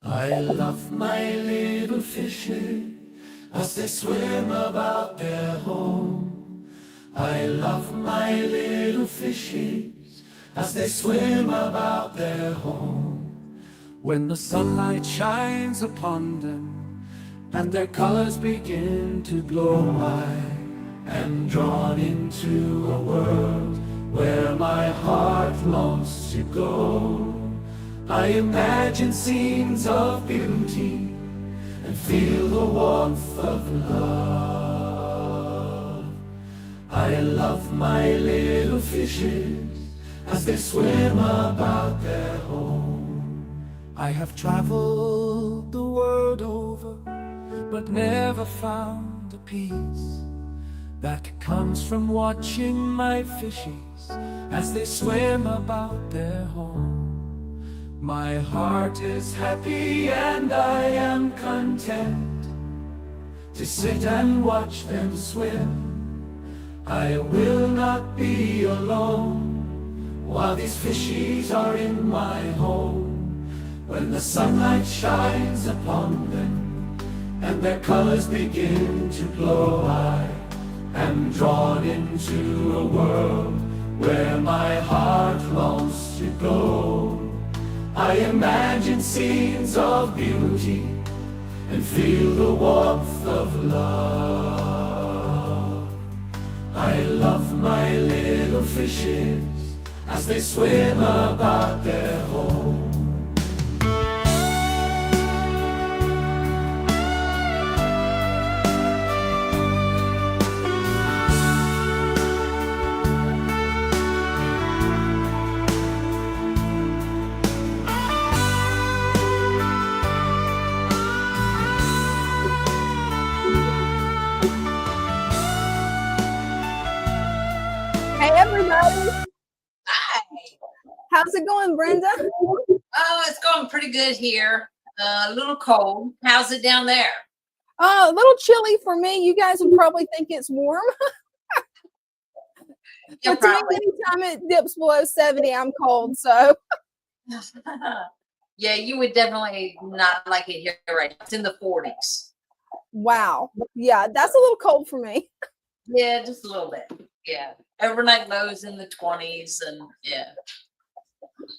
I love my little fishes as they swim about their home. I love my little fishes as they swim about their home. When the sunlight shines upon them and their colors begin to glow, I am drawn into a world where my heart longs to go. I imagine scenes of beauty and feel the warmth of love. I love my little fishes as they swim about their home. I have traveled the world over, but never found the peace that comes from watching my fishes as they swim about their home. My heart is happy and I am content to sit and watch them swim. I will not be alone while these fishies are in my home. When the sunlight shines upon them and their colors begin to glow, I am drawn into a world where my heart longs to go. I imagine scenes of beauty and feel the warmth of love. I love my little fishes as they swim about their home. Hey everybody, Hi. how's it going, Brenda? Oh, it's going pretty good here. A little cold. How's it down there? A little chilly for me. You guys would probably think it's warm. Yeah, But to me, anytime it dips below 70, I'm cold. So yeah, you would definitely not like it here right now. It's in the 40s. wow. Yeah, that's a little cold for me. Yeah, just a little bit. Yeah. Overnight lows in the 20s and yeah.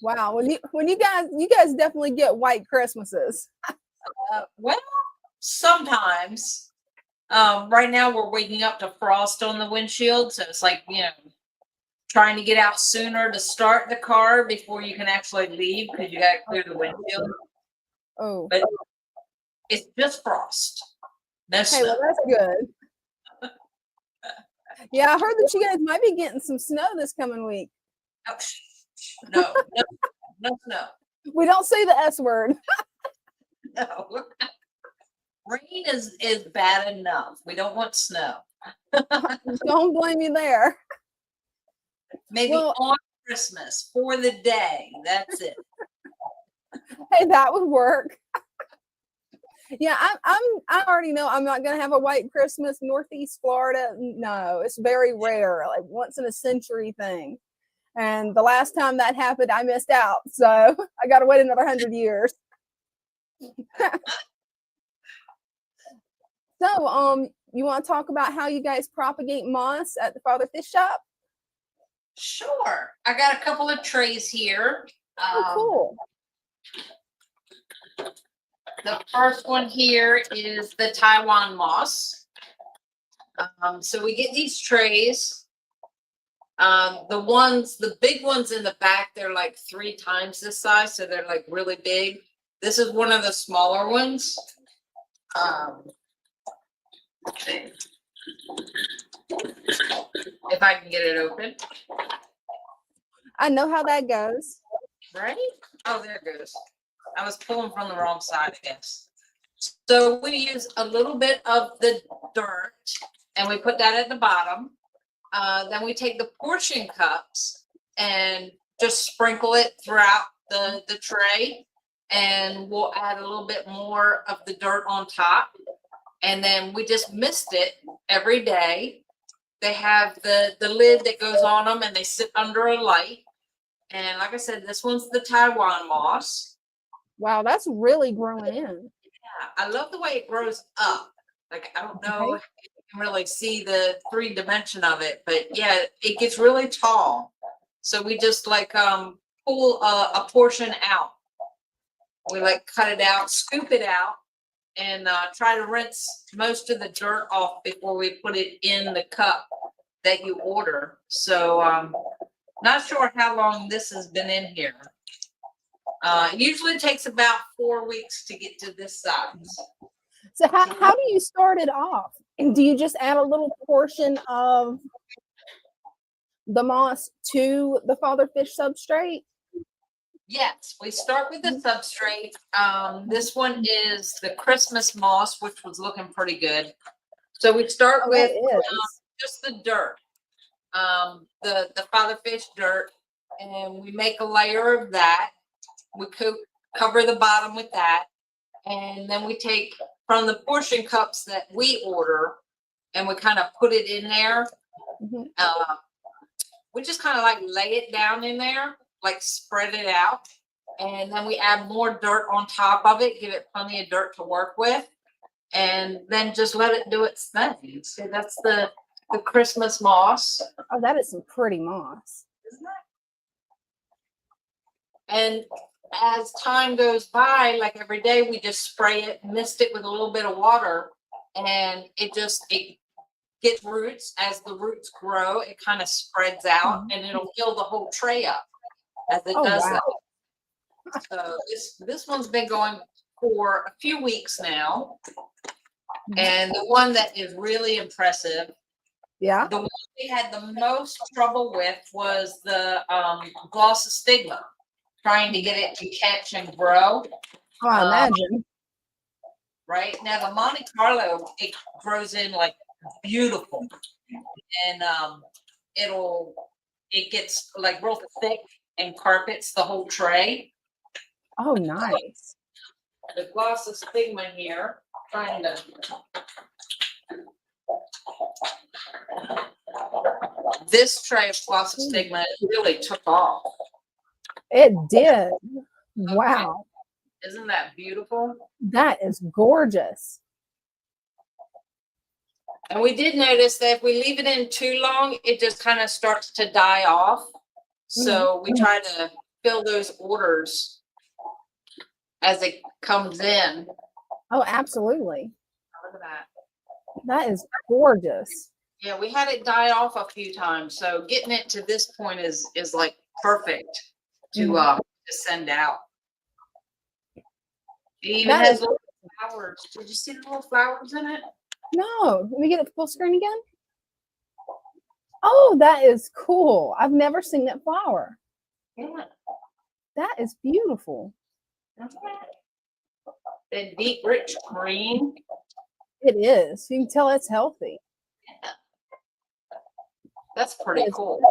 Wow. When you guys definitely get white Christmases. Well, sometimes. Right now we're waking up to frost on the windshield, so it's like, trying to get out sooner to start the car before you can actually leave because you got to clear the windshield. Oh. But it's just frost. No Hey, snow. well, that's good. Yeah, I heard that you guys might be getting some snow this coming week. Oh, no snow. We don't say the S word. No. Rain is bad enough. We don't want snow. Don't blame you there. Maybe on Christmas for the day. That's it. Hey, that would work. Yeah, I already know I'm not gonna have a white Christmas. Northeast Florida, no, it's very rare, like once in a century thing. And the last time that happened, I missed out, so I got to wait another 100 years. So, you want to talk about how you guys propagate moss at the Father Fish Shop? Sure. I got a couple of trays here. Oh, cool. The first one here is the Taiwan moss. So we get these trays. The big ones in the back, they're like 3 times this size, so they're like really big. This is one of the smaller ones. If I can get it open. I know how that goes. Right? Oh, there it goes. I was pulling from the wrong side, I guess. So we use a little bit of the dirt and we put that at the bottom. Then we take the portion cups and just sprinkle it throughout the tray. And we'll add a little bit more of the dirt on top. And then we just mist it every day. They have the lid that goes on them and they sit under a light. And like I said, this one's the Taiwan moss. Wow, that's really growing in. Yeah, I love the way it grows up. Like, I don't know Okay. if you can really see the 3 dimension of it, but yeah, it gets really tall. So we just like pull a portion out. We like cut it out, scoop it out, and try to rinse most of the dirt off before we put it in the cup that you order. So not sure how long this has been in here. Usually takes about 4 weeks to get to this size. So how do you start it off? And do you just add a little portion of the moss to the father fish substrate? Yes, we start with the substrate. This one is the Christmas moss, which was looking pretty good. So we start Oh, that with is. just the dirt, the father fish dirt, and we make a layer of that. We cover the bottom with that, and then we take from the portion cups that we order, and we kind of put it in there. Mhm. We just kind of like lay it down in there, like spread it out. And then we add more dirt on top of it, give it plenty of dirt to work with, and then just let it do its thing. So that's the Christmas moss. Oh, that is some pretty moss. Isn't it? And as time goes by, like every day, we just spray it, mist it with a little bit of water, and it gets roots. As the roots grow, it kind of spreads out, and it'll fill the whole tray up as it Oh, does wow. that. So this one's been going for a few weeks now, and the one that is really impressive, Yeah. the one we had the most trouble with was the glossostigma, trying to get it to catch and grow. Oh, I imagine. Right now, the Monte Carlo, it grows in like beautiful, and it gets like real thick and carpets the whole tray. Oh, nice. The glossostigma here, trying to. This tray of glossostigma really took off. It did. Wow. Isn't that beautiful? That is gorgeous. And we did notice that if we leave it in too long, it just kind of starts to die off. So we try to fill those orders as it comes in. Oh, absolutely. Look at that. That is gorgeous. Yeah, we had it die off a few times. So getting it to this point is like perfect to send out. It even That has is- little flowers. Did you see the little flowers in it? No, let me get it full screen again. Oh, that is cool. I've never seen that flower. Yeah. That is beautiful. The deep, rich green. It is. You can tell it's healthy. That's pretty cool.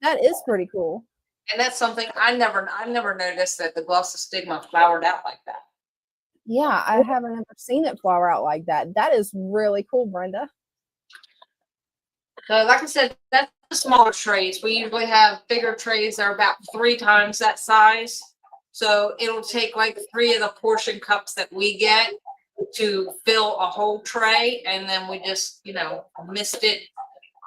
That is pretty cool. And that's something I never noticed, that the glossostigma flowered out like that. Yeah, I haven't ever seen it flower out like that. That is really cool, Brenda. So like I said, that's the smaller trays. We usually have bigger trays that are about 3 times that size. So it'll take like 3 of the portion cups that we get to fill a whole tray. And then we just, mist it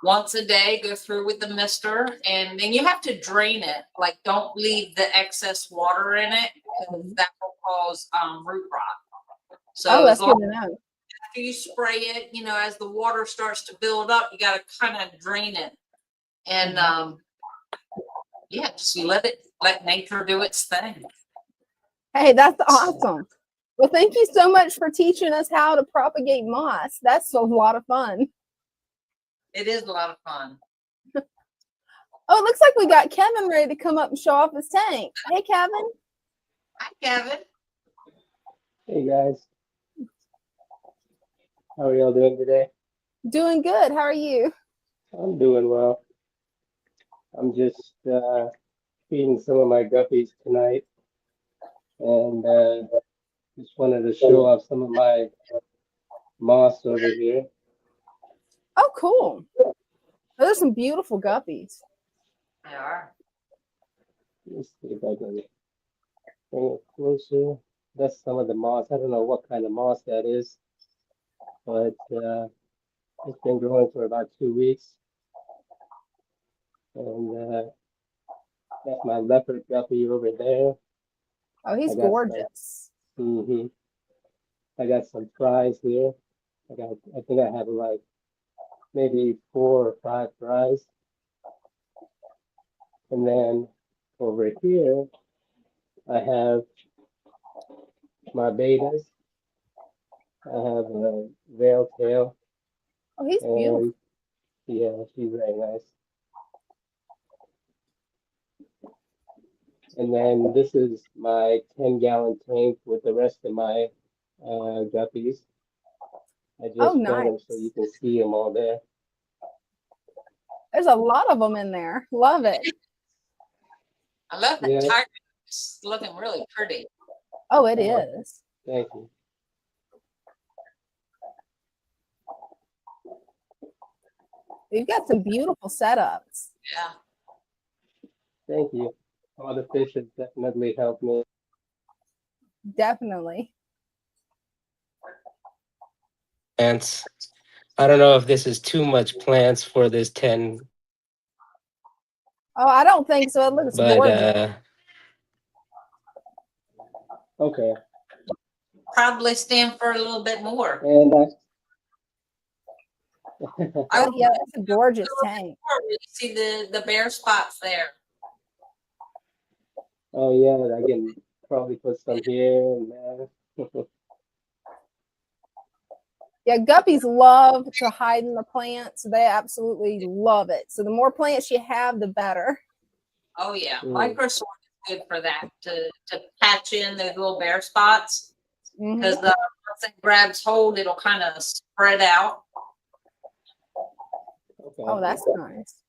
once a day, go through with the mister. And then you have to drain it. Like, don't leave the excess water in it, because that will cause root rot. So That's as long good to know. after you spray it, as the water starts to build up, you got to kind of drain it. And just let nature do its thing. Hey, that's awesome. Well, thank you so much for teaching us how to propagate moss. That's a lot of fun. It is a lot of fun. Oh, it looks like we got Kevin ready to come up and show off his tank. Hey, Kevin. Hi, Kevin. Hey guys, how are y'all doing today? Doing good. How are you? I'm doing well. I'm just feeding some of my guppies tonight, and just wanted to show off some of my moss over here. Oh, cool. Those are some beautiful guppies. They are. Let's see if I can bring it closer. that's some of the moss. I don't know what kind of moss that is, but it's been growing for about 2 weeks. And that's my leopard guppy over there. Oh, he's I got some. gorgeous. hmm I got some fries here. I think I have like maybe 4 or 5 fries. And then over here, I have my betas. I have a veil tail, Oh, he's beautiful. and yeah, she's very nice. And then this is my 10-gallon tank with the rest of my guppies. I Oh, just filled them so nice. you can see them all there. There's a lot of them in there. Love it. I love that Yeah, tiger. It's looking really pretty. Oh, it is. thank you. You've got some beautiful setups. Yeah. Thank you. All the fish have definitely helped me. Definitely. Plants. I don't know if this is too much plants for this 10, Oh, I don't think so. It looks but gorgeous. Okay. Probably stand for a little bit more. And I Yeah, that's a gorgeous tank. you see the bare spots there. oh yeah, I can probably put some here and there. Yeah, guppies love to hide in the plants. They absolutely love it. So the more plants you have, the better. Oh yeah, Mm. Microsoft is good for that to patch in those little bare spots Mhm. because once it grabs hold, it'll kind of spread out. Okay. Oh, that's nice.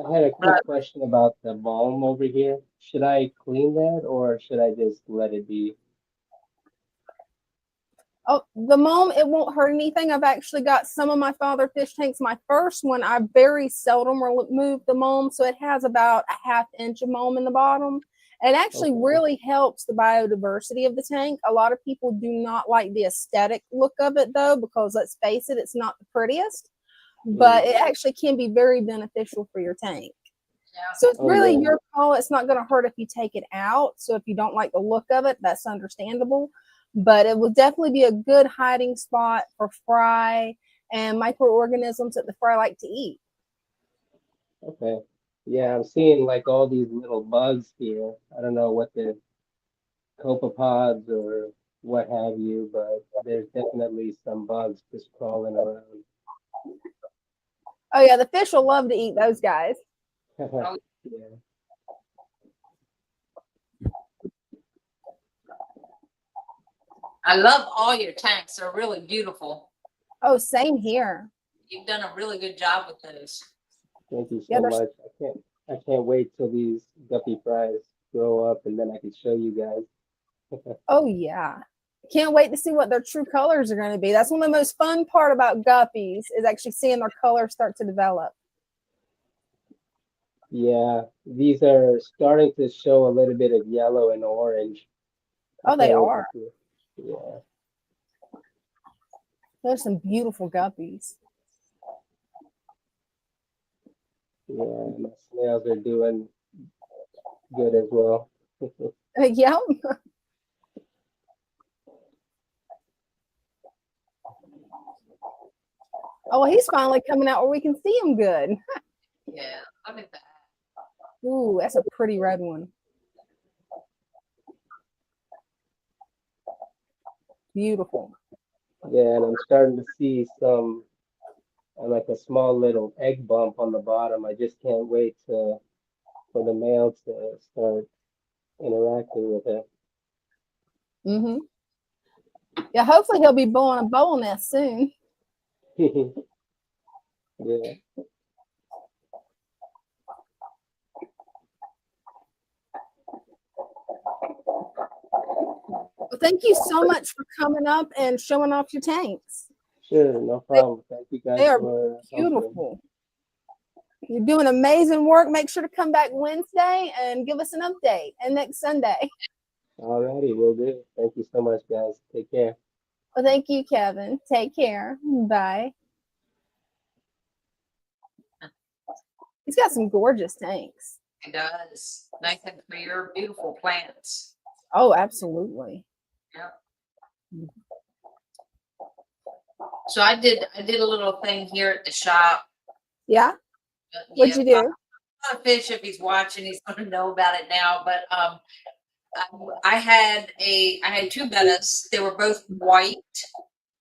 I had a quick question about the balm over here. Should I clean that or should I just let it be? Oh, the mulm, it won't hurt anything. I've actually got some of my father fish tanks. My first one, I very seldom remove the mulm, so it has about a 1/2 inch of mulm in the bottom. It actually Okay. really helps the biodiversity of the tank. A lot of people do not like the aesthetic look of it, though, because let's face it, it's not the prettiest, but it actually can be very beneficial for your tank. Yeah. So it's Oh, really yeah. your call. It's not going to hurt if you take it out. So if you don't like the look of it, that's understandable. But it will definitely be a good hiding spot for fry and microorganisms that the fry like to eat. Okay. Yeah, I'm seeing like all these little bugs here. I don't know what they're copepods or what have you, but there's definitely some bugs just crawling around. Oh yeah, the fish will love to eat those guys. Yeah. I love all your tanks. They're really beautiful. Oh, same here. You've done a really good job with those. Thank you Yeah, so there's- much. I can't wait till these guppy fries grow up and then I can show you guys. Oh yeah. Can't wait to see what their true colors are going to be. That's one of the most fun part about guppies is actually seeing their colors start to develop. Yeah, these are starting to show a little bit of yellow and orange. Oh, they are. Yeah. There's some beautiful guppies. Yeah, my snails are doing good as well. Yeah. Oh, well, he's finally coming out where we can see him good. Yeah, look at that. Ooh, that's a pretty red one. Beautiful. Yeah, and I'm starting to see some like a small little egg bump on the bottom. I just can't wait for the male to start interacting with it. Mm-hmm. Yeah, hopefully he'll be blowing a bowl nest soon. Yeah. Well, thank you so much for coming up and showing off your tanks. Sure, no problem. Thank you guys They are for helping. beautiful. You're doing amazing work. Make sure to come back Wednesday and give us an update, and next Sunday. Alrighty, will do. Thank you so much, guys. Take care. Well, thank you, Kevin. Take care. Bye. He's got some gorgeous tanks. It does. Nice and clear, beautiful plants. Oh, absolutely. Yeah. So I did a little thing here at the shop. Yeah. What'd you do? Fish, if he's watching, he's going to know about it now. But I had two bettas. They were both white.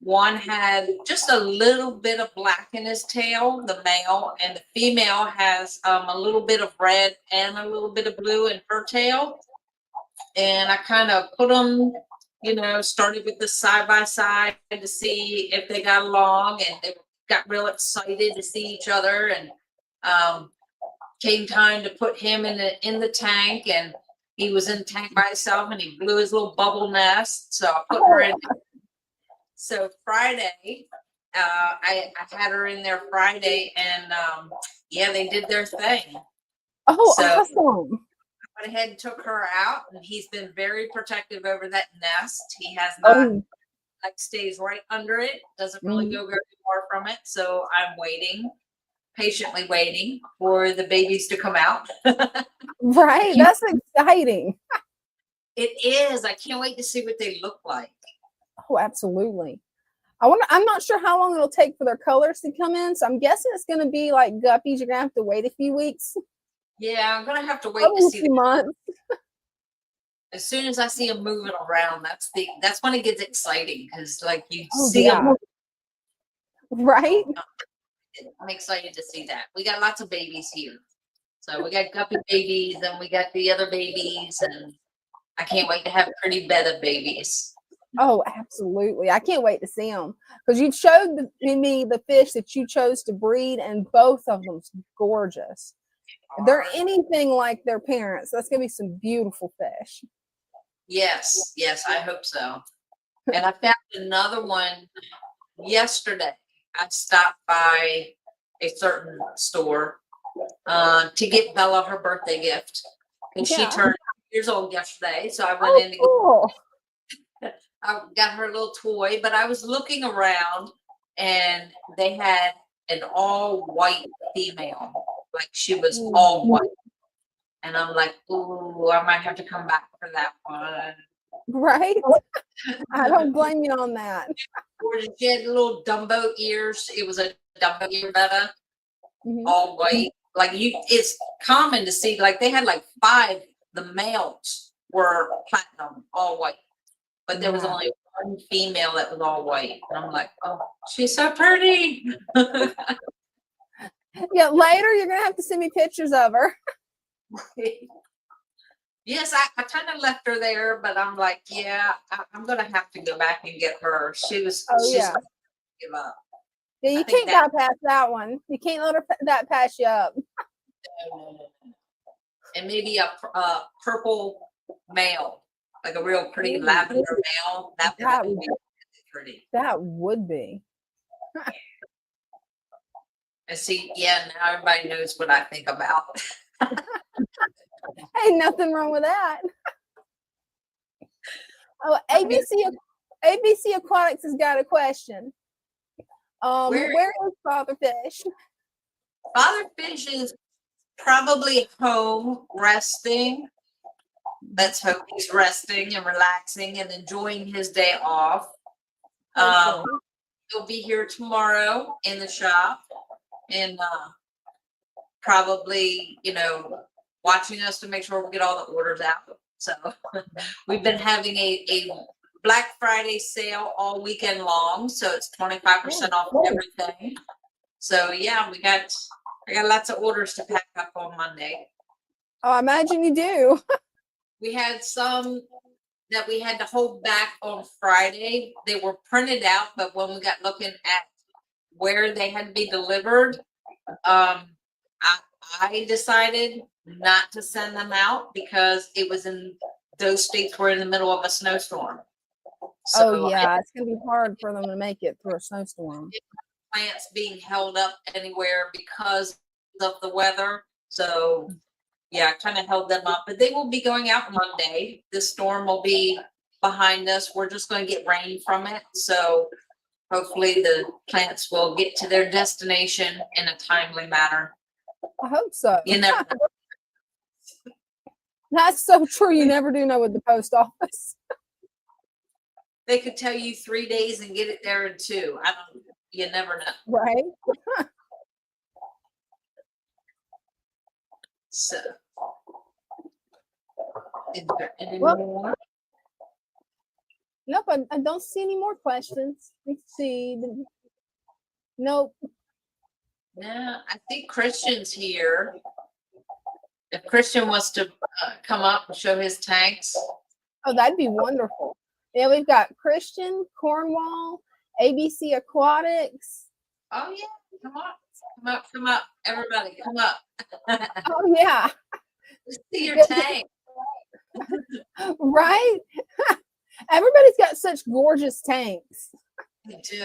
One had just a little bit of black in his tail, the male, and the female has a little bit of red and a little bit of blue in her tail. And I kind of put them, started with the side by side to see if they got along, and they got real excited to see each other. And came time to put him in the tank, and he was in the tank by himself, and he blew his little bubble nest. So I put her in. So Friday, I had her in there Friday, and they did their thing. Oh, so awesome. I went ahead and took her out, and he's been very protective over that nest. He has not, stays right under it, doesn't really go very far from it. So I'm patiently waiting for the babies to come out. Right, that's exciting. It is. I can't wait to see what they look like. Oh, absolutely. I'm not sure how long it'll take for their colors to come in, so I'm guessing it's going to be like guppies. You're going to have to wait a few weeks. Yeah, I'm going to have to wait to see a month. As soon as I see them moving around, that's when it gets exciting, because you see yeah. them. Right? I'm excited to see that. We got lots of babies here. So we got guppy babies, and we got the other babies, and I can't wait to have pretty betta babies. Oh, absolutely. I can't wait to see them, because you showed me the fish that you chose to breed, and both of them's gorgeous. If they're anything like their parents, that's going to be some beautiful fish. Yes, I hope so. And I found another one yesterday. I stopped by a certain store to get Bella her birthday gift, and she turned 2 years old yesterday. So I went in to I got her a little toy, but I was looking around, and they had an all white female, like she was all white, and I'm like, ooh, I might have to come back for that one. Right? I don't blame you on that. She had little Dumbo ears. It was a Dumbo ear betta, all white. It's common to see, they had 5. The males were platinum, all white, but there was only one female that was all white. And I'm like, oh, she's so pretty. Yeah, later you're gonna have to send me pictures of her. Yes, I kind of left her there, but I'm like, I'm gonna have to go back and get her. She's give up. Yeah, you can't bypass that one. You can't let that pass you up. No. And maybe a purple male, like a real pretty lavender male. That would be pretty. That would be. And see, now everybody knows what I think about. Ain't nothing wrong with that. Oh, ABC Aquatics has got a question. Where is Father Fish? Father Fish is probably home resting. Let's hope he's resting and relaxing and enjoying his day off. He'll be here tomorrow in the shop, and probably, watching us to make sure we get all the orders out. So we've been having a Black Friday sale all weekend long, so it's 25% off everything. So I got lots of orders to pack up on Monday. Oh, I imagine you do. We had some that we had to hold back on Friday. They were printed out, but when we got looking at where they had to be delivered, I decided not to send them out because it was in those states were in the middle of a snowstorm. So it's gonna be hard for them to make it through a snowstorm. Plants being held up anywhere because of the weather. So yeah, kind of held them up, but they will be going out Monday. The storm will be behind us. We're just going to get rain from it. So hopefully the plants will get to their destination in a timely manner. I hope so. You never know. That's so true. You never do know with the post office. They could tell you 3 days and get it there in 2. You never know. Right? So, is there any Well, more? Nope, I don't see any more questions. Let's see. Nope. Yeah, I think Christian's here. If Christian wants to come up and show his tanks. Oh, that'd be wonderful. Yeah, we've got Christian, Cornwall, ABC Aquatics. Oh yeah, come up, everybody, come up. Oh, yeah. See your tank. Right? Everybody's got such gorgeous tanks.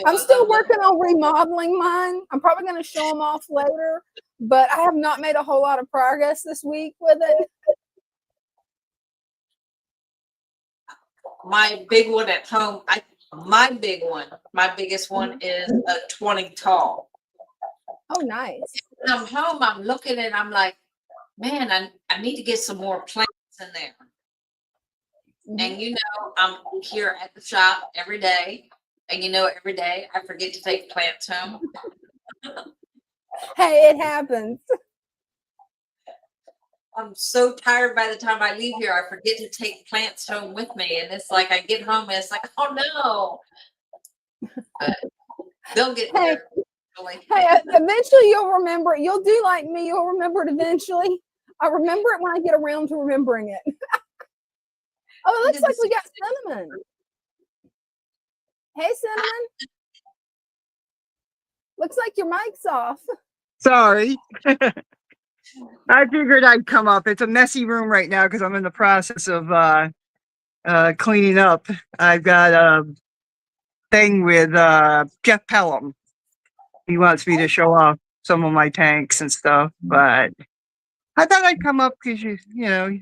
I'm still working on remodeling mine. I'm probably going to show them off later, but I have not made a whole lot of progress this week with it. My big one at home, my biggest one is a 20 tall. Oh, nice. When I'm home, I'm looking and I'm like, man, I need to get some more plants in there. And you know, I'm here at the shop every day. And you know, every day I forget to take plants home. Hey, it happens. I'm so tired by the time I leave here, I forget to take plants home with me. And it's like I get home and it's like, oh no. But they'll get there. Hey, eventually you'll remember it. You'll do like me. You'll remember it eventually. I remember it when I get around to remembering it. Oh, it looks like we got Cinnamon. Hey, Cinnamon. Looks like your mic's off. Sorry. I figured I'd come up. It's a messy room right now because I'm in the process of cleaning up. I've got a thing with Jeff Pelham. He wants me to show off some of my tanks and stuff, but I thought I'd come up because you know,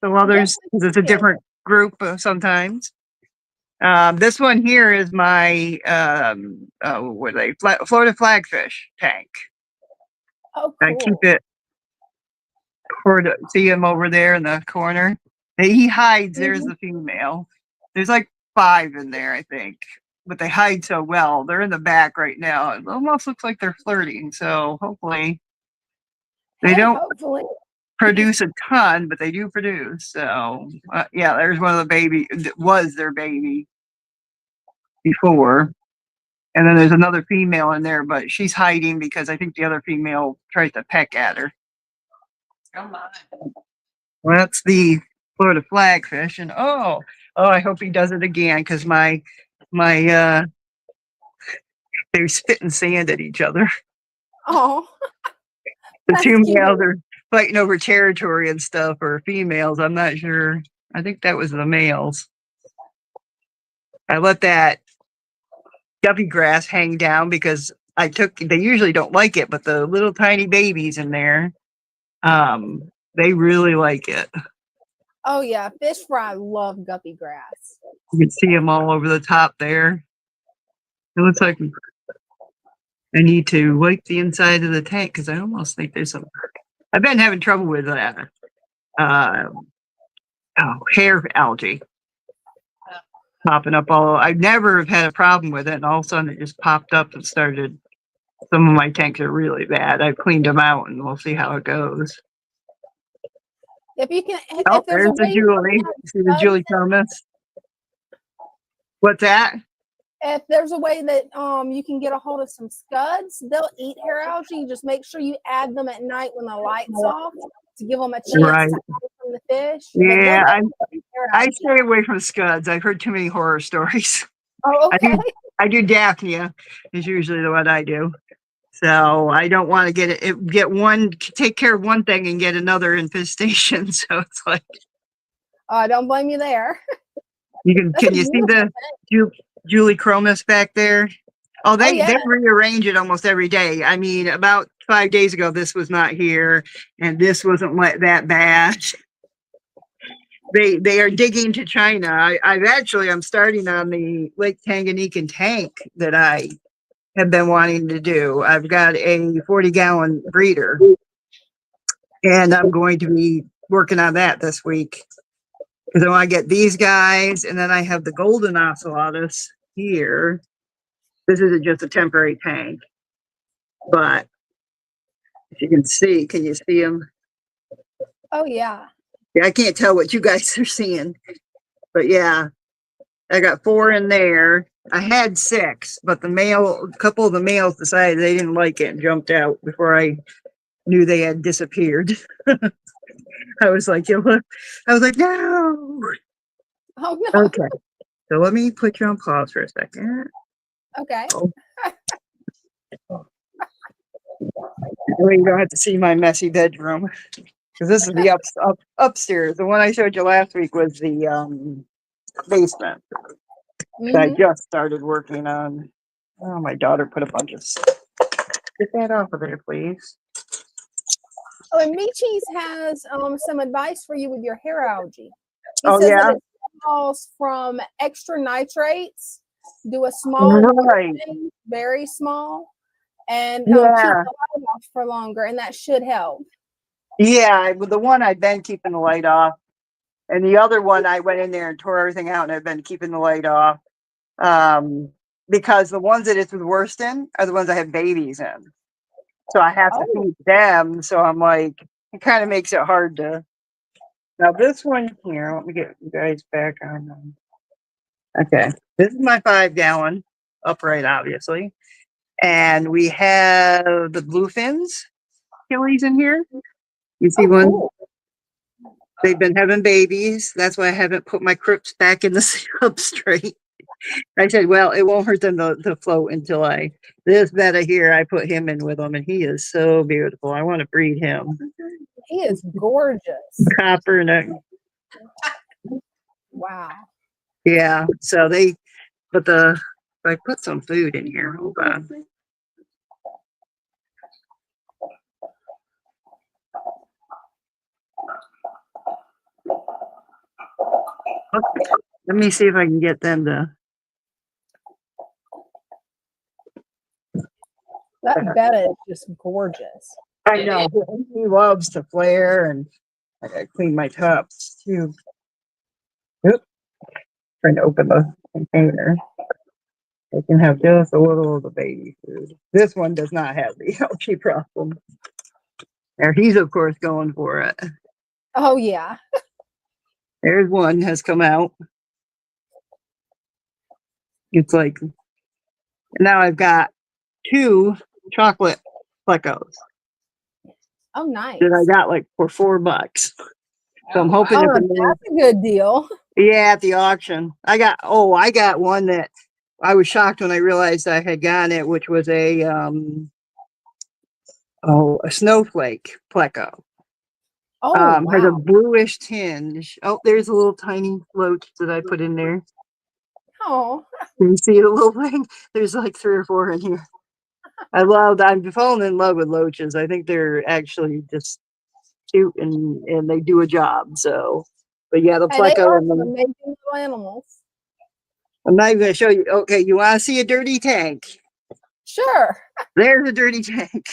so others, because it's a different group sometimes. This one here is my what are they? Florida flagfish tank. Oh, cool. I keep it. See him over there in the corner. He hides. There's the female. There's like 5 in there, I think, but they hide so well. They're in the back right now. It almost looks like they're flirting. So hopefully they don't produce a ton, but they do produce. So yeah, there's one of the baby. Was their baby before. And then there's another female in there, but she's hiding because I think the other female tried to peck at her. Oh my. Well, that's the Florida flagfish, and I hope he does it again because my they're spitting sand at each other. Oh, The two males are fighting over territory and stuff, or females. I'm not sure. I think that was the males. I let that guppy grass hang down because they usually don't like it, but the little tiny babies in there, they really like it. Oh yeah, fish fry love guppy grass. You can see them all over the top there. It looks like I need to wipe the inside of the tank because I almost think there's some. I've been having trouble with hair algae popping up all. I never have had a problem with it, and all of a sudden it just popped up and started. Some of my tanks are really bad. I've cleaned them out, and we'll see how it goes. If you can, There's the Julie. See the Julie Thomas. What's that? If there's a way that you can get a hold of some scuds, they'll eat hair algae. Just make sure you add them at night when the light's off to give them a chance to hide from the fish. Yeah, I stay away from scuds. I've heard too many horror stories. Oh, okay. I do Daphnia is usually the one I do. So I don't want to take care of one thing and get another infestation. So it's like, I don't blame you there. Can you see the Julie Chromis back there? Oh, Oh they yeah. rearrange it almost every day. I mean, about 5 days ago, this was not here, and this wasn't that bad. They are digging to China. I'm starting on the Lake Tanganyika tank that I have been wanting to do. I've got a 40-gallon breeder, and I'm going to be working on that this week because I want to get these guys, and then I have the golden ocelotus here. This isn't just a temporary tank, but if you can see, can you see them? Oh yeah. Yeah, I can't tell what you guys are seeing, but yeah, I got 4 in there. I had 6, but a couple of the males decided they didn't like it and jumped out before I knew they had disappeared. I was like, no. Oh no. Okay, so let me put you on pause for a second. Okay. Oh. You don't have to see my messy bedroom because this is the upstairs. The one I showed you last week was the basement that I Mhm. just started working on. Oh, my daughter put a bunch of stuff. Get that off of there, please. Oh, and Michi's has some advice for you with your hair algae. He Oh, says that yeah? it falls from extra nitrates. Do a small water Right. change, very small, and keep Yeah. the light off for longer, and that should help. Yeah, the one I've been keeping the light off. And the other one, I went in there and tore everything out, and I've been keeping the light off. Because the ones that it's the worst in are the ones I have babies in. So I have to Oh, feed them. So I'm like, it kind of makes it hard to. Now, this one here, let me get you guys back on. Okay. This is my 5-gallon upright, obviously. And we have the bluefins killies in here. You see oh, one? cool. They've been having babies. That's why I haven't put my crypts back in the substrate. I said, well, it won't hurt them to float until this betta here, I put him in with them, and he is so beautiful. I want to breed him. He is gorgeous. Copper and Wow. yeah. So if I put some food in here, hold on. Okay. Let me see if I can get them to. That betta is just gorgeous. I know he loves to flare, and I gotta clean my cups too. Oop. Trying to open the container. They can have just a little of the baby food. This one does not have the algae problem. There, he's of course going for it. Oh yeah. There's one has come out. It's like now I've got 2 chocolate plecos Oh nice. that I got like for $4. So I'm hoping Oh, if that's a good deal. yeah, at the auction. I got one that I was shocked when I realized I had gotten it, which was a snowflake pleco. Oh Has a wow. bluish tinge. Oh, there's a little tiny float that I put in there. Oh. Can you see the little thing? There's like 3 or 4 in here. I'm falling in love with loaches. I think they're actually just cute and they do a job. So, but yeah, the Hey, they pleco are and some the, amazing little animals. I'm not even going to show you. Okay, you want to see a dirty tank? Sure. There's a dirty tank.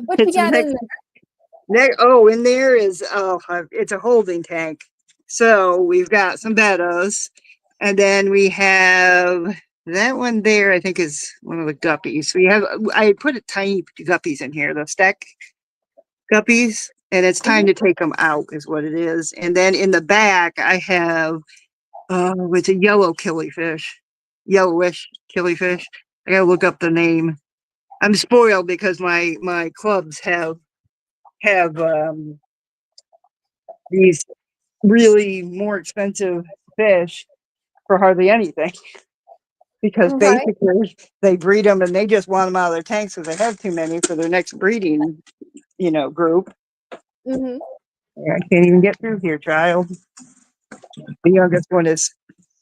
What you It's got in next. there? In there is it's a holding tank. So we've got some bettas, and then we have that one there. I think is one of the guppies. I put a tiny guppies in here, the stack guppies, and it's time to take them out, is what it is. And then in the back, I have it's a yellowish killifish. I gotta look up the name. I'm spoiled because my clubs have these really more expensive fish for hardly anything because Right. basically they breed them and they just want them out of their tanks because they have too many for their next breeding, group. Mm-hmm. I can't even get through here, child. The youngest one is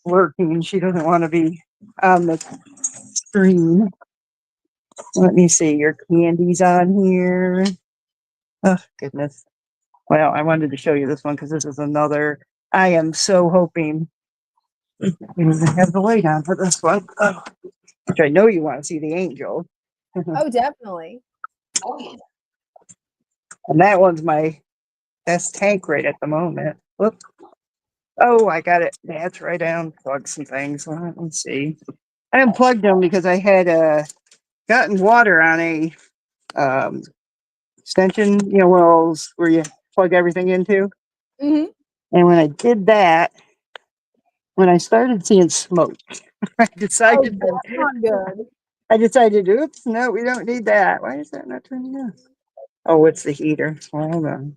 working. She doesn't want to be on the screen. Let me see, your candy's on here. Oh, goodness. Well, I wanted to show you this one because this is another. I am so hoping we even have the light on for this one. Oh, which I know you want to see the angel. Oh, definitely. Oh, yeah. And that one's my best tank right at the moment. Whoop. Oh, I got it. That's right. I unplugged some things. Let me see. I unplugged them because I had gotten water on a um, extension, wells where you plug everything into. Hmm. And when I did that, when I started seeing smoke, I Oh, decided that's not good. oops, no, we don't need that. Why is that not turning on? Oh, it's the heater. Hold on.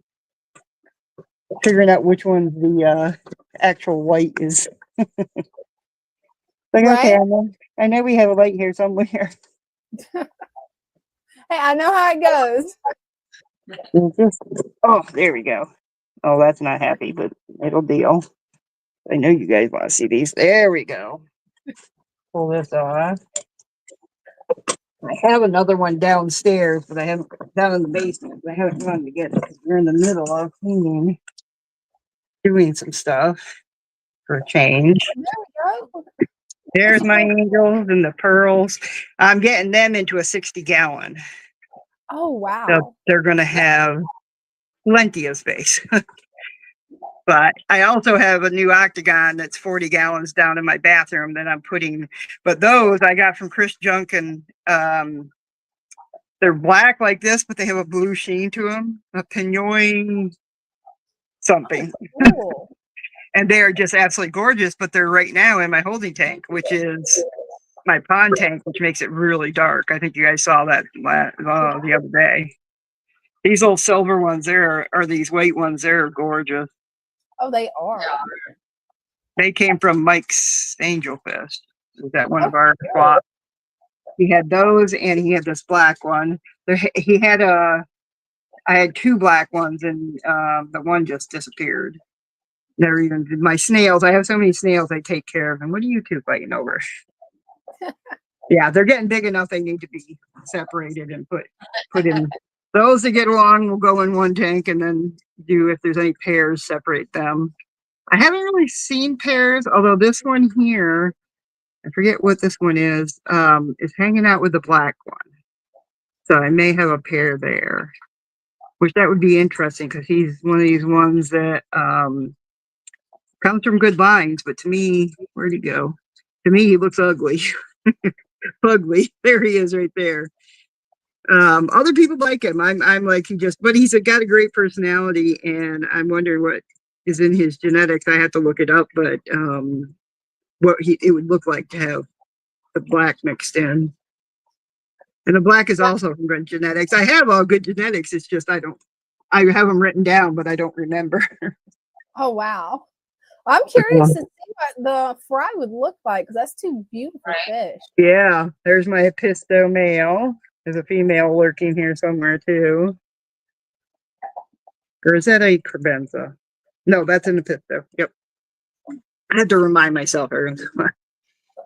Figuring out which one's the actual light is. Like, okay, Right? I know we have a light here somewhere. Hey, I know how it goes. Oh, there we go. Oh, that's not happy, but it'll deal. I know you guys want to see these. There we go. Pull this off. I have another one downstairs, but I haven't down in the basement. But I haven't wanted to get it because we're in the middle of cleaning, doing some stuff for a change. There we go. There's my angels and the pearls. I'm getting them into a 60-gallon. Oh, So wow. they're going to have plenty of space. But I also have a new octagon that's 40 gallons down in my bathroom that I'm putting. But those I got from Chris Junk, and they're black like this, but they have a blue sheen to them, a pinoy something. Cool. And they are just absolutely gorgeous, but they're right now in my holding tank, which is my pond tank, which makes it really dark. I think you guys saw that the other day. These little silver ones there, or these white ones, they're gorgeous. Oh, they are. They came from Mike's Angel Fest. Was that one Oh, of our swaps? He had those, and he had this black one. He had I had two black ones, and the one just disappeared. Never even did my snails. I have so many snails I take care of them. What are you two fighting over? Yeah, they're getting big enough. They need to be separated and put in. Those that get along will go in one tank, and then if there's any pairs, separate them. I haven't really seen pairs, although this one here, I forget what this one is hanging out with the black one. So I may have a pair there, which that would be interesting because he's one of these ones that comes from good lines. But to me, where'd he go? To me, he looks ugly. Ugly. There he is right there. Other people like him. I'm like, but he's got a great personality, and I'm wondering what is in his genetics. I have to look it up, but what it would look like to have the black mixed in. And the black is also from good genetics. I have all good genetics. It's just I have them written down, but I don't remember. Oh, wow. I'm curious to see what the fry would look like because that's two beautiful fish. Yeah, there's my Episto male. There's a female lurking here somewhere too. Or is that a crebenza? No, that's an Episto. Yep. I have to remind myself.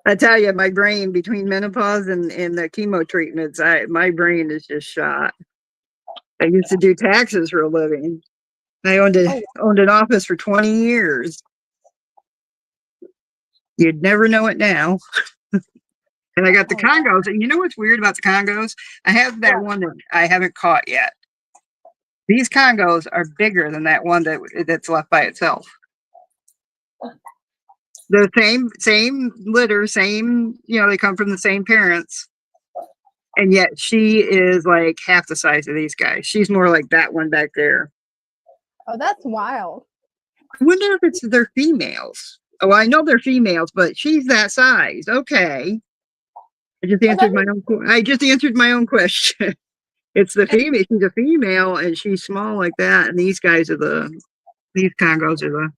I tell you, my brain between menopause and the chemo treatments, my brain is just shot. I used to do taxes for a living. I owned an office for 20 years. You'd never know it now. And I got the Congos. And you know what's weird about the Congos? I have that one that I haven't caught yet. These Congos are bigger than that one that's left by itself. The same litter, same, they come from the same parents. And yet she is like half the size of these guys. She's more like that one back there. Oh, that's wild. I wonder if they're females. Oh, I know they're females, but she's that size. Okay. I just answered my own question. It's the female. She's a female and she's small like that. And these guys these Congos are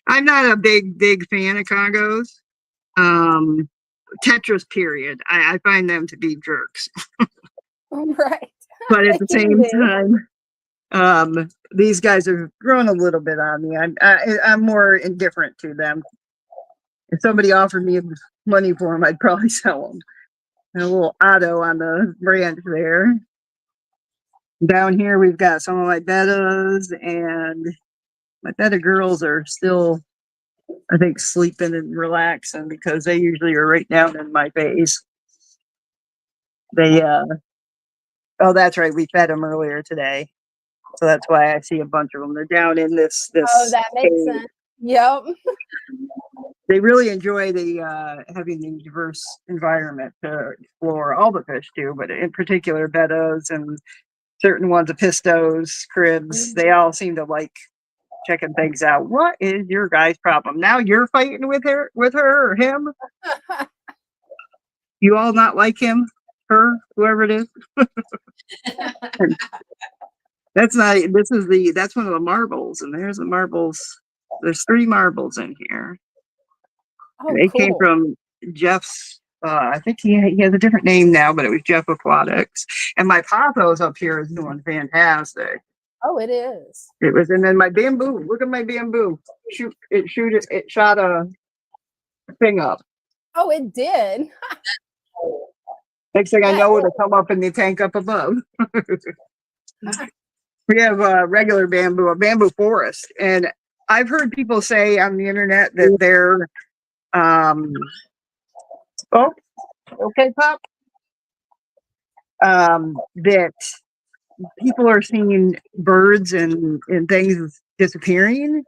I'm not a big fan of Congos. Tetras, period. I find them to be jerks. Right. But at the same time, these guys have grown a little bit on me. I'm more indifferent to them. If somebody offered me money for them, I'd probably sell them. a little auto on the branch there. Down here, we've got some of my bettas, and my betta girls are still, I think, sleeping and relaxing because they usually are right down in my face. They, oh, that's right. We fed them earlier today. So that's why I see a bunch of them. They're down in this Oh, that makes cave. sense. Yep. They really enjoy the having the diverse environment to explore. All the fish do, but in particular bettas and certain ones, pistos, cribs, they all seem to like checking things out. What is your guy's problem? Now you're fighting with her or him? You all not like him, her, whoever it is? That's not, that's one of the marbles, and there's the marbles. There's 3 marbles in here. Oh, They came cool. from Jeff's, I think he has a different name now, but it was Jeff Aquatics. And my pothos up here is doing fantastic. Oh, it is. It was, and then my bamboo, look at my bamboo. It shot a thing up. Oh, it did. Next thing I That know, it'll come up in the tank up above. We have a regular bamboo, a bamboo forest. And I've heard people say on the internet that they're, oh, okay, Pop. That people are seeing birds and things disappearing.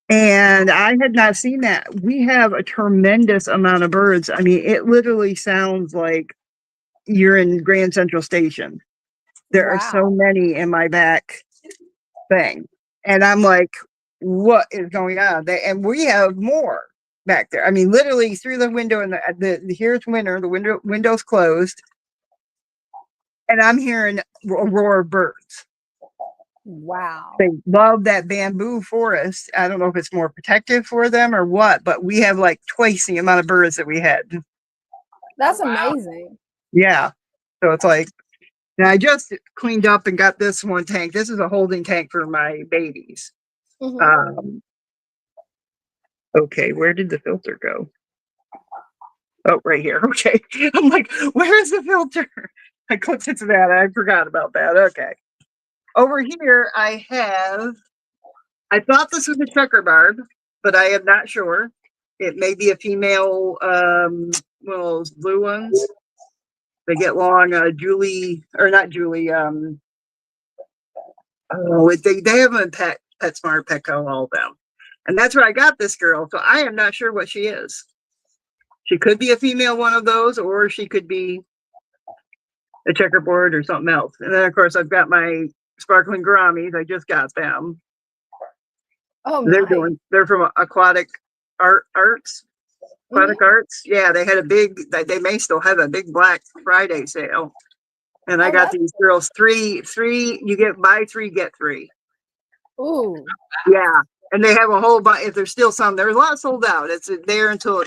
And I had not seen that. We have a tremendous amount of birds. I mean, it literally sounds like you're in Grand Central Station. There are so Wow. many in my back thing. And I'm like, what is going on? And we have more back there. I mean, literally through the window, and here's winter, the window's closed. And I'm hearing a roar of birds. Wow. They love that bamboo forest. I don't know if it's more protective for them or what, but we have like twice the amount of birds that we had. That's amazing. Yeah. So it's like, now I just cleaned up and got this one tank. This is a holding tank for my babies. Mhm. Okay, where did the filter go? Oh, right here. Okay. I'm like, where is the filter? I clicked into that. I forgot about that. Okay. Over here, I thought this was a checker barb, but I am not sure. It may be a female, one of those blue ones. They get long, Julie, or not Julie, they have them in PetSmart, Petco, all of them. And that's where I got this girl. So I am not sure what she is. She could be a female one of those, or she could be a checkerboard or something else. And then, of course, I've got my sparkling gouramis. I just got them. Oh, nice. They're from Aquatic Arts. Aquatic Arts. Yeah, they had they may still have a big Black Friday sale. And I got these girls three, buy 3, get 3. Ooh. Yeah. And they have a whole bunch. If there's still some, there's a lot sold out. It's there until,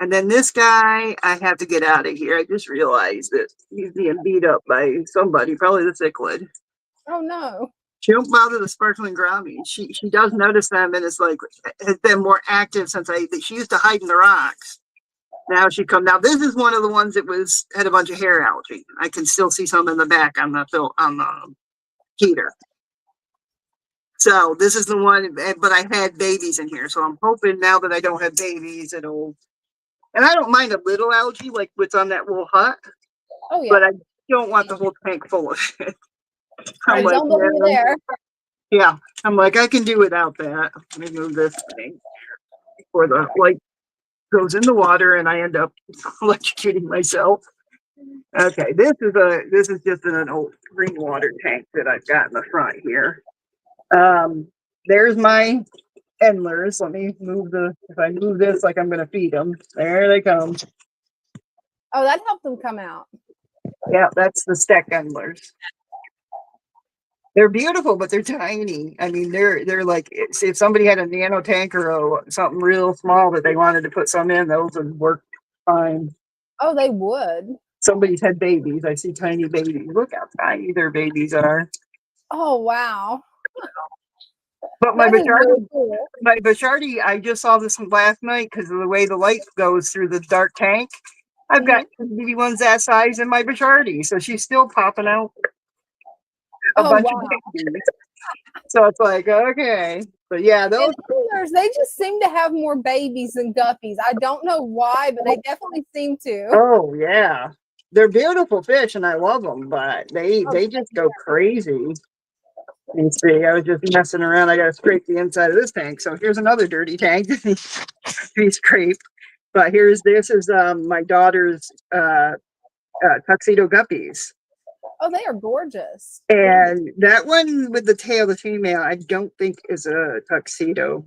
and then this guy, I have to get out of here. I just realized that he's being beat up by somebody, probably the cichlid. Oh, no. She don't bother the sparkling gourami. She does notice them, and it's like, has been more active since she used to hide in the rocks. Now now this is one of the ones that had a bunch of hair algae. I can still see some in the back on the heater. So this is the one, but I had babies in here. So I'm hoping now that I don't have babies, and I don't mind a little algae like what's on that little hut. Oh, yeah. But I don't want the whole tank full of it. Right, don't look me there. Yeah, I'm like, I can do without that. Let me move this thing before the light goes in the water and I end up electrocuting myself. Okay, this is just an old green water tank that I've got in the front here. There's my endlers. Let me if I move this like I'm going to feed them. There they come. Oh, that helped them come out. Yeah, that's the Steck endlers. They're beautiful, but they're tiny. I mean, they're like, if somebody had a nano tank or something real small that they wanted to put some in, those would work fine. Oh, they would. Somebody's had babies. I see tiny babies. Look how tiny their babies are. Oh, wow. But my That is really cool. Bachardi, I just saw this last night because of the way the light goes through the dark tank. I've got baby ones that size in my Bichardi, so she's still popping out a Oh bunch wow. of babies. So it's like, okay. But yeah, And those others, they just seem to have more babies than guppies. I don't know why, but they definitely seem to. oh yeah. They're beautiful fish and I love them, but Oh, they just go crazy. You see, I was just messing around. I gotta scrape the inside of this tank. So here's another dirty tank to be scraped. But this is my daughter's tuxedo guppies. oh, they are gorgeous. And that one with the tail, the female, I don't think is a tuxedo.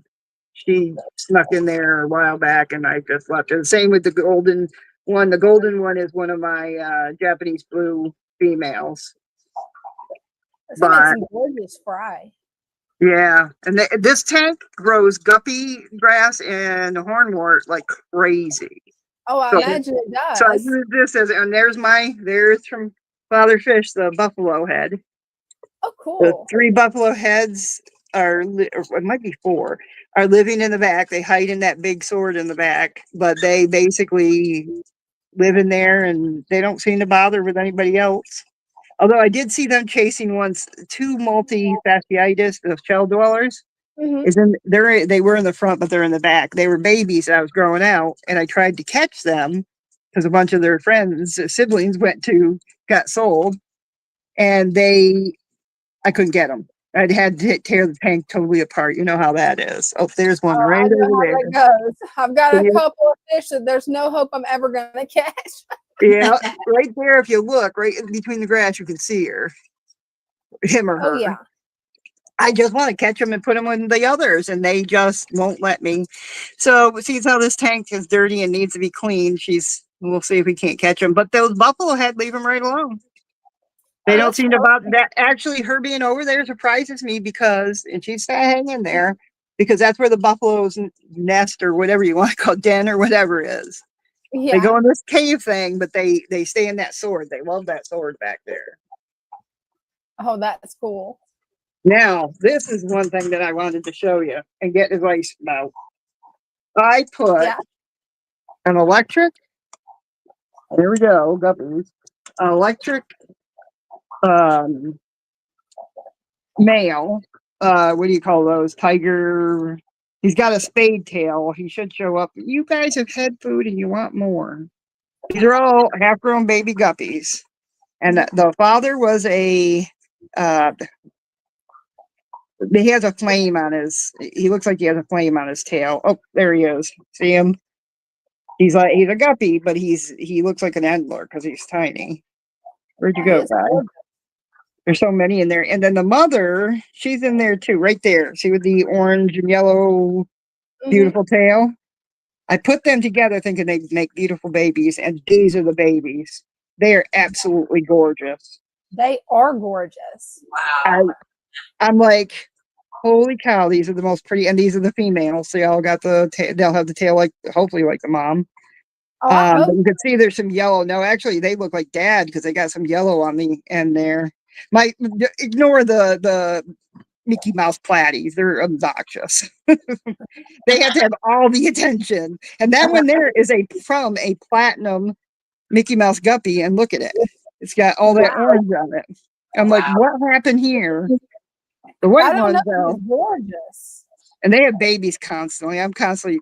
She snuck in there a while back and I just left her. The same with the golden one. The golden one is one of my Japanese blue females. They make But some gorgeous fry. yeah, and this tank grows guppy grass and hornwort like crazy. Oh, I So, imagine it so I does. use this as, and there's from Father Fish, the buffalo head. Oh, The cool. 3 buffalo heads or it might be 4, are living in the back. They hide in that big sword in the back, but they basically live in there and they don't seem to bother with anybody else. Although I did see them chasing once 2 multi-fasciitis, the shell dwellers. Hmm. They were in the front, but they're in the back. They were babies that I was growing out, and I tried to catch them because a bunch of their friends, siblings, got sold, and I couldn't get them. I'd had to tear the tank totally apart. You know how that is. Oh, there's one Oh, right I know over how there. that goes. I've got So a you- couple of fish that there's no hope I'm ever going to catch. yeah, right there. If you look right in between the grass, you can see him or Oh, her. yeah. I just want to catch them and put them in the others, and they just won't let me. So, see how this tank is dirty and needs to be cleaned. We'll see if we can't catch them. But those buffalo head, leave them right alone. They Oh, don't that's seem to perfect. bother that. Actually, her being over there surprises me and she's hanging there because that's where the buffalo's nest or whatever you want to call it, den or whatever is. They go Yeah. in this cave thing, but they stay in that sword. They love that sword back there. Oh, that's cool. Now, this is one thing that I wanted to show you and get advice about. I put Yeah. an electric, here we go, guppies, an electric male, what do you call those? Tiger, he's got a spade tail. He should show up. You guys have had food and you want more. These are all half-grown baby guppies. And the father was he has a flame on he looks like he has a flame on his tail. Oh, there he is. See him? He's a guppy, but he looks like an antler because he's tiny. Where'd you Oh, he go, is guy? gorgeous. There's so many in there. And then the mother, she's in there too, right there. See with the orange and yellow, Mhm. beautiful tail? I put them together thinking they'd make beautiful babies, and these are the babies. They are absolutely gorgeous. They are gorgeous. Wow. I'm like, holy cow, these are the most pretty, and these are the females. They all got they'll have the tail like, hopefully like the mom. Oh, I hope. But you can see there's some yellow. No, actually, they look like dad because they got some yellow on the end there. Ignore the Mickey Mouse platies. They're obnoxious. They have to have all the attention. And that one there is from a platinum Mickey Mouse guppy. And look at it. It's got all that orange on it. I'm like, Wow. what happened here? The I white don't ones, know. though, He's gorgeous. and they have babies constantly. I'm constantly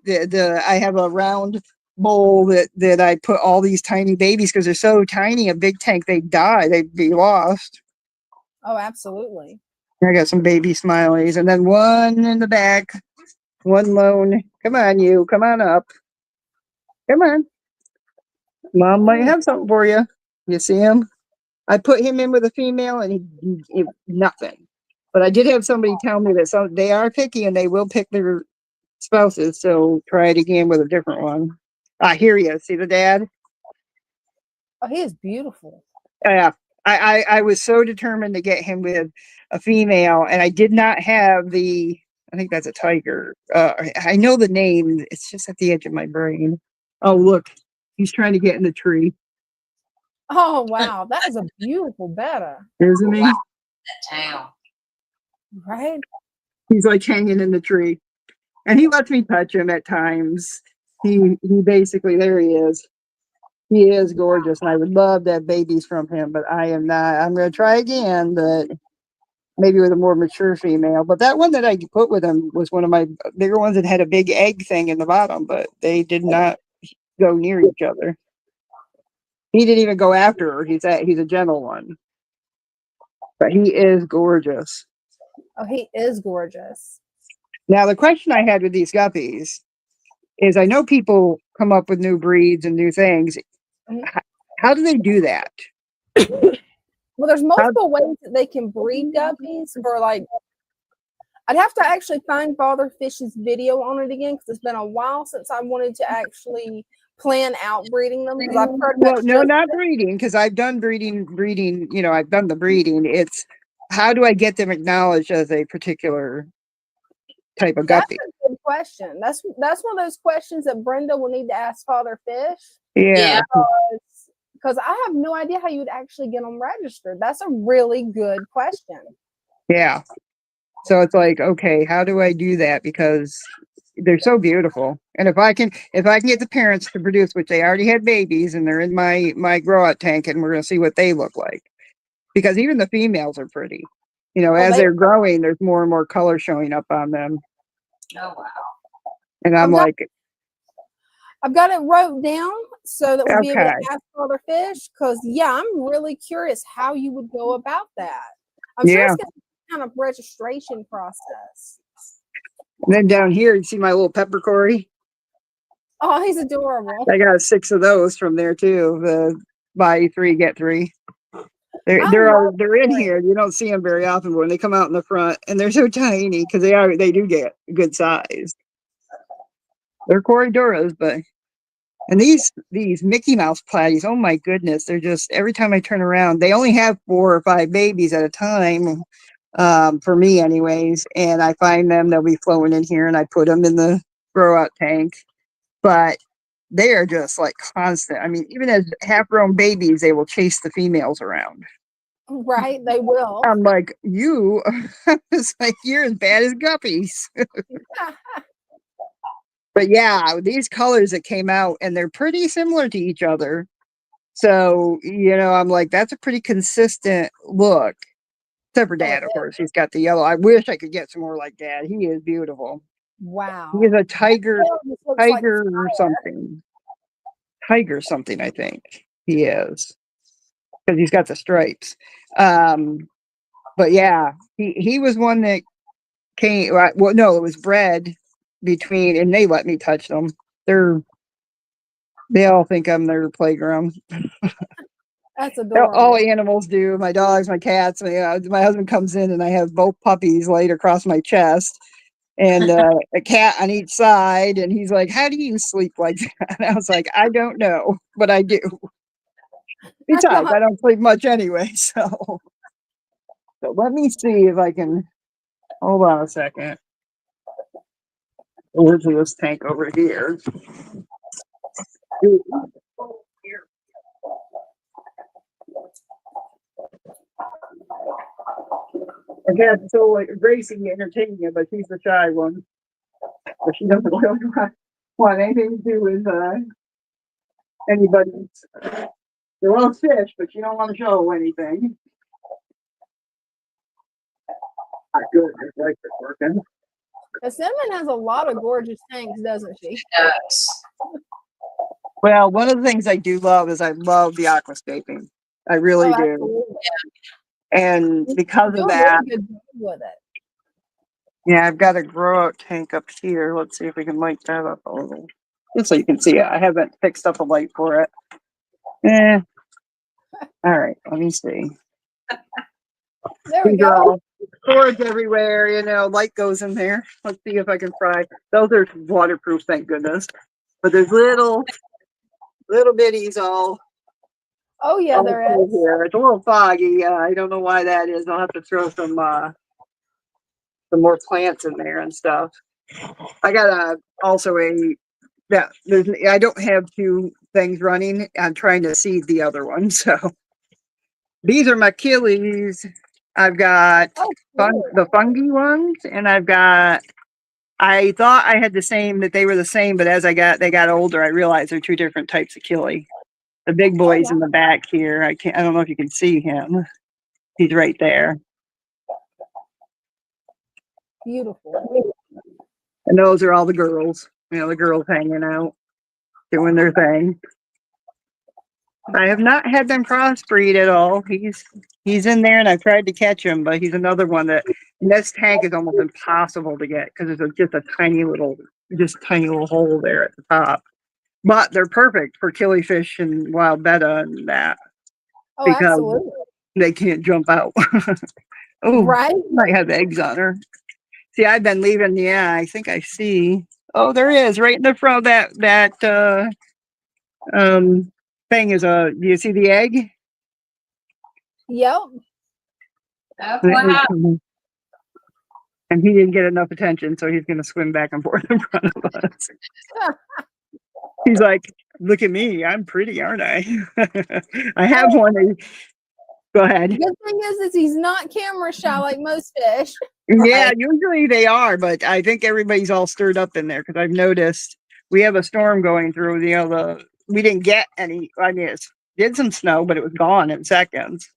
I have a round bowl that I put all these tiny babies because they're so tiny. A big tank, they'd die. They'd be lost. Oh, absolutely. I got some baby smileys, and then one in the back, one lone. Come on, you. Come on up. Come on. Mom might have something for you. You see him? I put him in with a female, and he nothing. But I did have somebody tell me that they are picky, and they will pick their spouses. So try it again with a different one. I hear you. See the dad? Oh, he is beautiful. Yeah. I was so determined to get him with a female, and I did not have I think that's a tiger. I know the name. It's just at the edge of my brain. Oh, look. He's trying to get in the tree. Oh, wow. That is a beautiful betta, Isn't he? Wow. That town. right? He's like hanging in the tree. And he lets me touch him at times. He basically, there he is. He is gorgeous, and I would love to have babies from him, but I am not. I'm going to try again, but maybe with a more mature female. But that one that I put with him was one of my bigger ones that had a big egg thing in the bottom, but they did not go near each other. He didn't even go after her. He's a gentle one, but he is gorgeous. Oh, he is gorgeous. Now, the question I had with these guppies is, I know people come up with new breeds and new things. Mhm. How do they do that? Well, there's multiple ways that they can breed guppies for like. I'd have to actually find Father Fish's video on it again because it's been a while since I wanted to actually plan out breeding them because I've pretty Well, much no, just not breeding, because I've done breeding, you know, I've done the breeding. It's how do I get them acknowledged as a particular type of That's guppy? a good question. That's one of those questions that Brenda will need to ask Father Fish. Yeah. Because I have no idea how you would actually get them registered. That's a really good question. Yeah. So it's like, okay, how do I do that? Because they're so beautiful. And if I can get the parents to produce, which they already had babies and they're in my grow out tank, and we're going to see what they look like. Because even the females are pretty. You know, as they're growing, there's more and more color showing up on them. Oh, wow. And I'm like, I've got it wrote down so that we'll be able to okay. ask Father Fish. Because yeah, I'm really curious how you would go about that. I'm sure Yeah. it's got some kind of registration process. And then down here, you see my little pepper Corey? Oh, he's adorable. I got 6 of those from there too. The buy 3, get 3. They're in here. You don't see them very often, but when they come out in the front, and they're so tiny because they do get a good size. They're Corridoras, and these Mickey Mouse platies, oh my goodness, they're just, every time I turn around, they only have 4 or 5 babies at a time, for me anyways, and I find them, they'll be flowing in here, and I put them in the grow out tank, but they are just like constant. I mean, even as half-grown babies, they will chase the females around. Right, they will. I'm like, it's like, you're as bad as guppies. But yeah, these colors that came out, and they're pretty similar to each other. So, you know, I'm like, that's a pretty consistent look. Except for Dad, of course. He's got the yellow. I wish I could get some more like Dad. He is beautiful. Wow. He is a tiger Like or something. Tiger something, I think he is. Because he's got the stripes. But yeah, he was one that came, well, no, it was bred between, and they let me touch them. They all think I'm their playground. That's adorable. All animals do. My dogs, my cats. My husband comes in, and I have both puppies laid across my chest, and a cat on each side. And he's like, "How do you sleep like that?" And I was like, "I don't know, but I do." Besides, I don't sleep much anyway. So let me see if I can. Hold on a second. Over to this tank over here. Again, so like Gracie entertaining it, but she's the shy one. But she doesn't really want anything to do with anybody. They love fish, but she don't want to show anything. Not good. It's like it's working. Cinnamon has a lot of gorgeous tanks, doesn't she? Yes. Well, one of the things I do love is I love the aquascaping. I really do. Absolutely. And because You of do a that, really good job with it. yeah, I've got a grow out tank up here. Let's see if we can light that up a little. Just so you can see it. I haven't fixed up a light for it. All right, let me see. There we These are go. all storage everywhere, you know, light goes in there. Let's see if I can fry. Those are waterproof, thank goodness. But there's little bitties all. Oh yeah, there is. Here. It's a little foggy. I don't know why that is. I'll have to throw some more plants in there and stuff. I got I don't have 2 things running. I'm trying to seed the other one. So these are my Achilles. I've got the fungi ones, and I thought I had that they were the same, but as they got older, I realized they're 2 different types of Achilles. The big Oh, boy's in wow. the back here. I don't know if you can see him. He's right there. Beautiful. And those are all the girls. You know, the girls hanging out, doing their thing. I have not had them crossbreed at all. He's in there, and I've tried to catch him, but he's another one that in this tank is almost impossible to get because there's just a tiny little hole there at the top. But they're perfect for killifish and wild betta and that Oh, because absolutely. they can't jump out. Oh, Right? might have eggs on her. See, I've been leaving. Yeah, I think I see. Oh, there is right in the front of that thing is do you see the egg? Yep. That's what happened. And he didn't get enough attention, so he's going to swim back and forth in front of us. He's like, look at me. I'm pretty, aren't I? I have one. Go ahead. Good thing is he's not camera shy like most fish. Yeah, Right. usually they are, but I think everybody's all stirred up in there because I've noticed we have a storm going through. We didn't get any. I mean, it did some snow, but it was gone in seconds.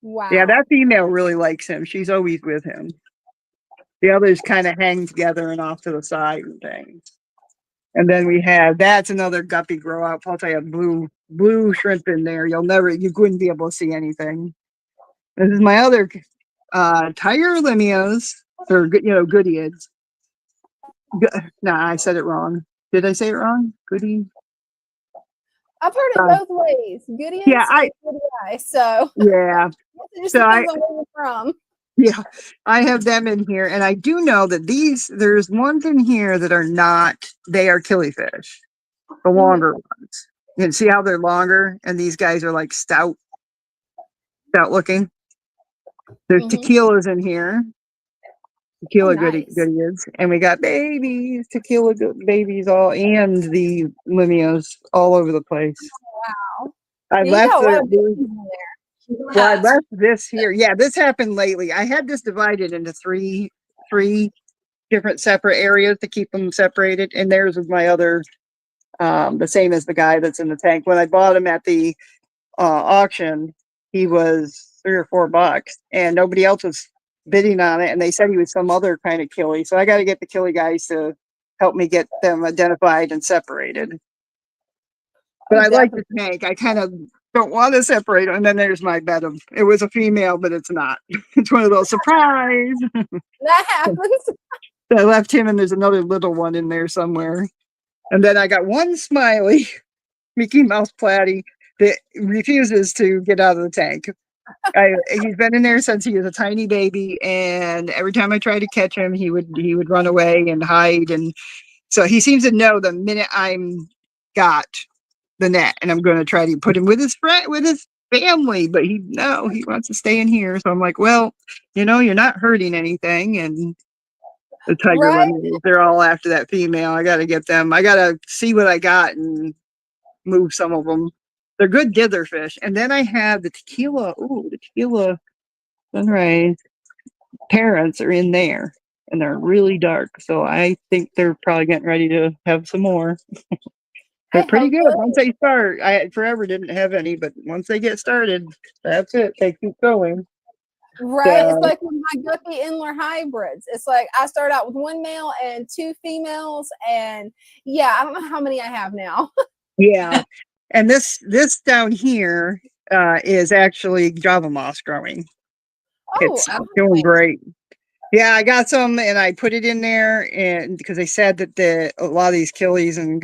Wow. Yeah, that female really likes him. She's always with him. The others kind of hang together and off to the side and things. And then that's another guppy grow out. Plus, I have blue shrimp in there. You wouldn't be able to see anything. This is my other tiger limias, or goodeids. Nah, I said it wrong. Did I say it wrong? Goodie. I've heard it both ways. Goodie Yeah, and goodie eye. So yeah. it just So depends on where you're from. Yeah, I have them in here, and I do know that there's ones in here that they are killifish, the longer ones. You can see how they're longer, and these guys are like stout looking. There's tequilas in here, tequila Nice. goodies, and we got babies, babies and the limios all over the place. Wow. I You left got a lot of the babies in there. Well, I left this here. Yeah, this happened lately. I had this divided into three different separate areas to keep them separated. And theirs was my other, the same as the guy that's in the tank. When I bought him at the auction, he was $3 or $4, and nobody else was bidding on it. And they said he was some other kind of killie. So I got to get the killie guys to help me get them identified and separated. But I like the tank. I kind of don't want to separate them. And then there's my bedum. It was a female, but it's not. It's one of those surprise. That happens. I left him, and there's another little one in there somewhere. And then I got one smiley Mickey Mouse platy that refuses to get out of the tank. He's been in there since he was a tiny baby, and every time I try to catch him, he would run away and hide. And so he seems to know the minute I'm got the net, and I'm going to try to put him with his family, but he wants to stay in here. So I'm like, well, you're not hurting anything. And the tiger lemons, they're all after that female. I got to get them. I got to see what I got and move some of them. They're good dither fish. And then I have the tequila. Ooh, the tequila sunrise parents are in there, and they're really dark. So I think they're probably getting ready to have some more. They're pretty good once they start. I forever didn't have any, but once they get started, that's it. They keep going. Right. It's like with my guppy Endler hybrids. It's like I start out with one male and 2 females, and yeah, I don't know how many I have now. Yeah. And this down here is actually Java moss growing. It's doing great. Yeah, I got some, and I put it in there, and because they said that a lot of these killies and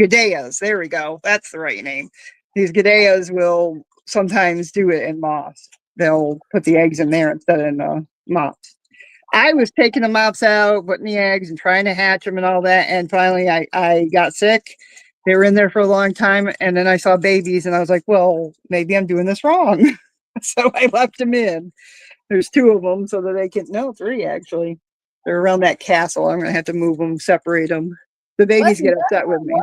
Goodeias, there we go, that's the right name. These Goodeias will sometimes do it in moss. They'll put the eggs in there instead of in the moss. I was taking the mops out, putting the eggs, and trying to hatch them and all that, and finally I got sick. They were in there for a long time, and then I saw babies, and I was like, well, maybe I'm doing this wrong. So I left them in. There's 2 of them, so that they can, no, 3 actually. They're around that castle. I'm going to have to move them, separate them. The babies get upset with me.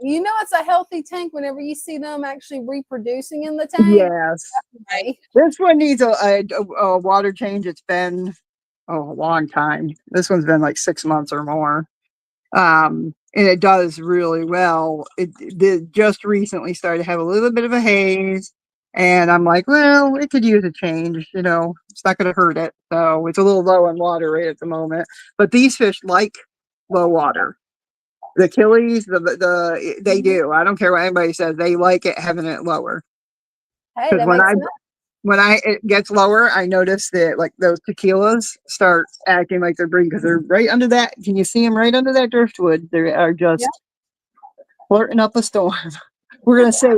It's a healthy tank whenever you see them actually reproducing in the tank. Yes. This one needs a water change. It's been a long time. This one's been like 6 months or more. and it does really well. It did just recently started to have a little bit of a haze, and I'm like, well, it could use a change. You know, it's not going to hurt it. So it's a little low on water right at the moment. But these fish like low water. The Achilles, they do. I don't care what anybody says. They like it having it lower. Hey, Because that makes sense. when it gets lower, I notice that like those tequilas start acting like they're breathing because they're right under that. Can you see them right under that driftwood? They are just flirting up a storm. We're gonna say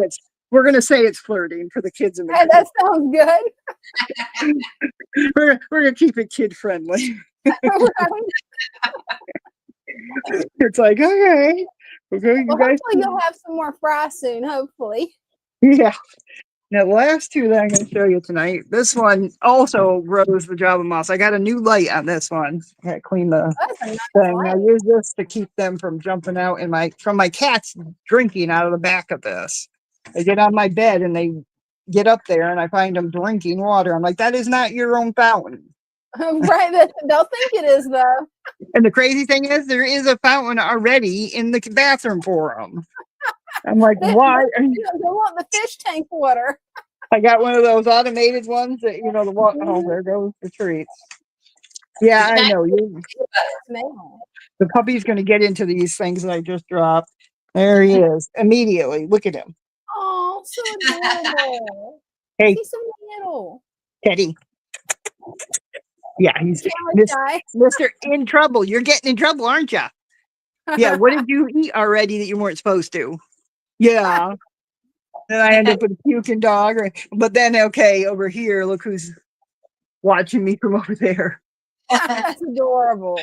it's flirting for the kids in the Hey, group. that sounds good. We're gonna keep it kid friendly. It's like okay, you Well, guys. hopefully you'll have some more fry soon. Hopefully. Yeah. Now, the last two that I'm going to show you tonight, this one also grows the Java moss. I got a new light on this one. I got to clean the That's a nice thing. I light. use this to keep them from jumping out from my cats drinking out of the back of this. They get on my bed and they get up there and I find them drinking water. I'm like, that is not your own fountain. Right. They'll think it is though. And the crazy thing is, there is a fountain already in the bathroom for them. I'm like, why? They want the fish tank water. I got one of those automated ones that, you know, the water. Oh, there goes the treats. Yeah, I know. The puppy's going to get into these things that I just dropped. There he is. Immediately. Look at him. Oh, so adorable. Hey, He's so little. Teddy. Yeah, he's Mr. In trouble. You're getting in trouble, aren't you? Yeah, what did you eat already that you weren't supposed to? Yeah. Then I end up with a puking dog. But then, okay, over here, look who's watching me from over there. That's adorable.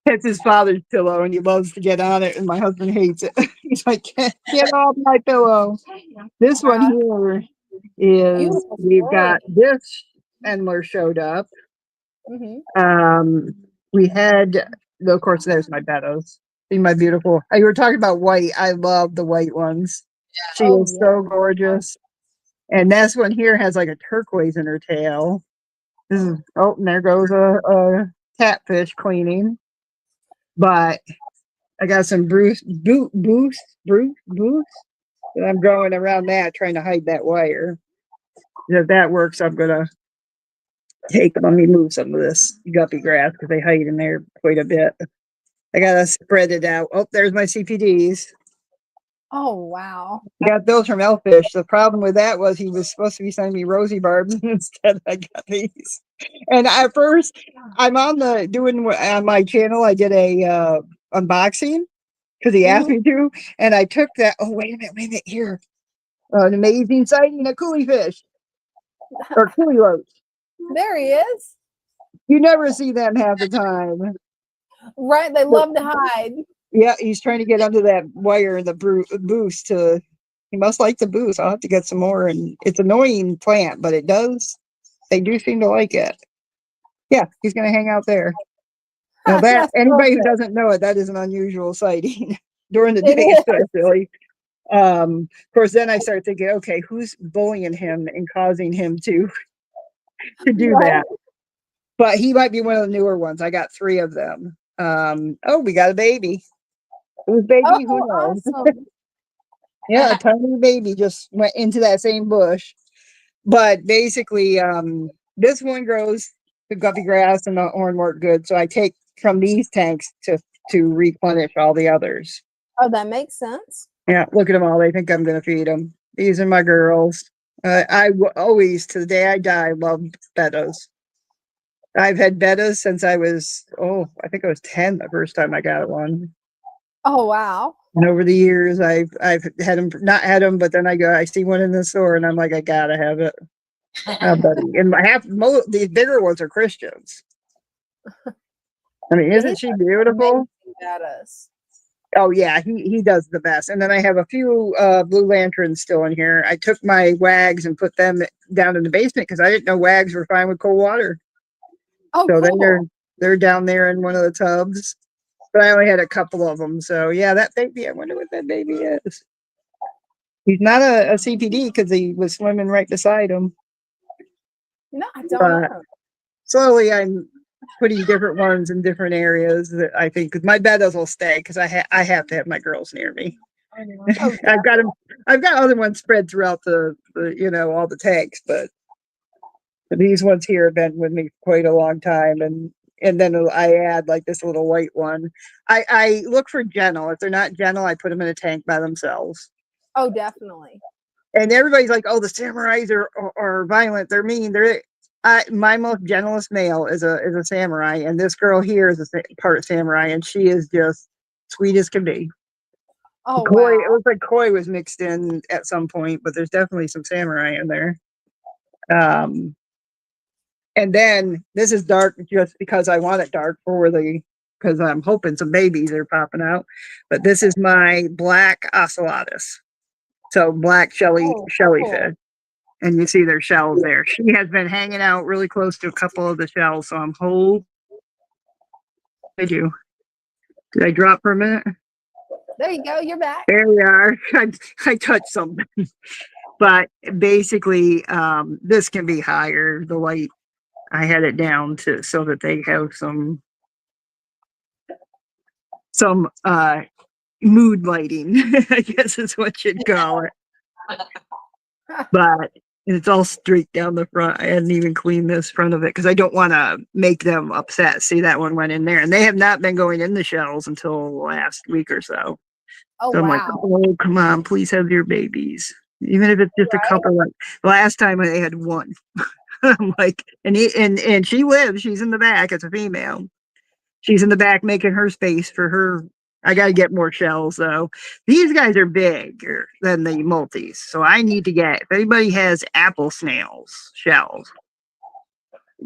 It's his father's pillow, and he loves to get on it, and my husband hates it. He's like, get off my pillow. This one here is, we've got this Endler showed up. We had, of course, there's my Bettas. See my beautiful, you were talking about white. I love the white ones. She is so gorgeous. And this one here has like a turquoise in her tail. And there goes a catfish cleaning. But I got some boost. And I'm going around that, trying to hide that wire. And if that works, I'm gonna let me move some of this guppy grass because they hide in there quite a bit. I gotta spread it out. Oh, there's my CPDs. Oh, wow. I got those from Elfish. The problem with that was he was supposed to be sending me rosy barbs, and instead I got these. And at first, I'm on my channel, I did a unboxing because he asked me to, and I took that. Oh, wait a minute here. An amazing sighting of coolie fish or coolie loach. There he is. You never see them half the time. Right, they love to hide. Yeah, he's trying to get under that wire in the boost. He must like the boost. I'll have to get some more. And it's an annoying plant, but they do seem to like it. Yeah, he's going to hang out there. Now that, anybody who doesn't know it, that is an unusual sighting during the day, especially. Of course, then I start thinking, okay, who's bullying him and causing him to do that? But he might be one of the newer ones. I got 3 of them. We got a baby. Who's baby? Who knows? Awesome. Yeah, a tiny baby just went into that same bush. But basically, this one grows the guppy grass and the hornwort good. So I take from these tanks to replenish all the others. Oh, that makes sense. Yeah, look at them all. They think I'm going to feed them. These are my girls. I always, to the day I die, loved Bettas. I've had Bettas since I was, I think I was 10 the first time I got one. Oh, wow. And over the years, I've had them, not had them, but then I see one in the store and I'm like, I gotta have it. Buddy. And these bigger ones are Christians. I mean, isn't she beautiful? Oh yeah, he does the best. And then I have a few blue lanterns still in here. I took my wags and put them down in the basement because I didn't know wags were fine with cold water. Oh, so cool. they're down there in one of the tubs. But I only had a couple of them. So yeah, that baby, I wonder what that baby is. He's not a CPD because he was swimming right beside him. No, I don't know. Slowly I'm putting different ones in different areas that I think, cause my meadows will stay because I have to have my girls near me. Oh, I've got them. I've got other ones spread throughout the all the tanks, but these ones here have been with me quite a long time, and then I add like this little white one. I look for gentle. If they're not gentle, I put them in a tank by themselves. oh, definitely. And everybody's like, "Oh, the samurais are violent. They're mean." My most gentlest male is a samurai, and this girl here is part samurai, and she is just sweet as can be. Oh, Koi, it wow. looks like koi was mixed in at some point, but there's definitely some samurai in there. Um, and then this is dark just because I want it dark because I'm hoping some babies are popping out. But this is my black ocellatus, so black Oh, shelly cool. fish, and you see their shells there. She has been hanging out really close to a couple of the shells, so I'm hoping. I do. Did I drop for a minute? There you go. You're back. There we are. I touched something. But basically, this can be higher. The light, I had it down to so that they have some mood lighting, I guess is what you'd call it. But it's all streaked down the front. I hadn't even cleaned this front of it because I don't want to make them upset. See, that one went in there, and they have not been going in the shells until last week or so. Oh, So I'm like, wow. oh, come on, please have your babies. Even if it's just a Right? couple. Like last time I had one. I'm like, and she lives. She's in the back as a female. She's in the back making her space for her. I got to get more shells though. These guys are bigger than the multis, so I need to get. If anybody has apple snails shells,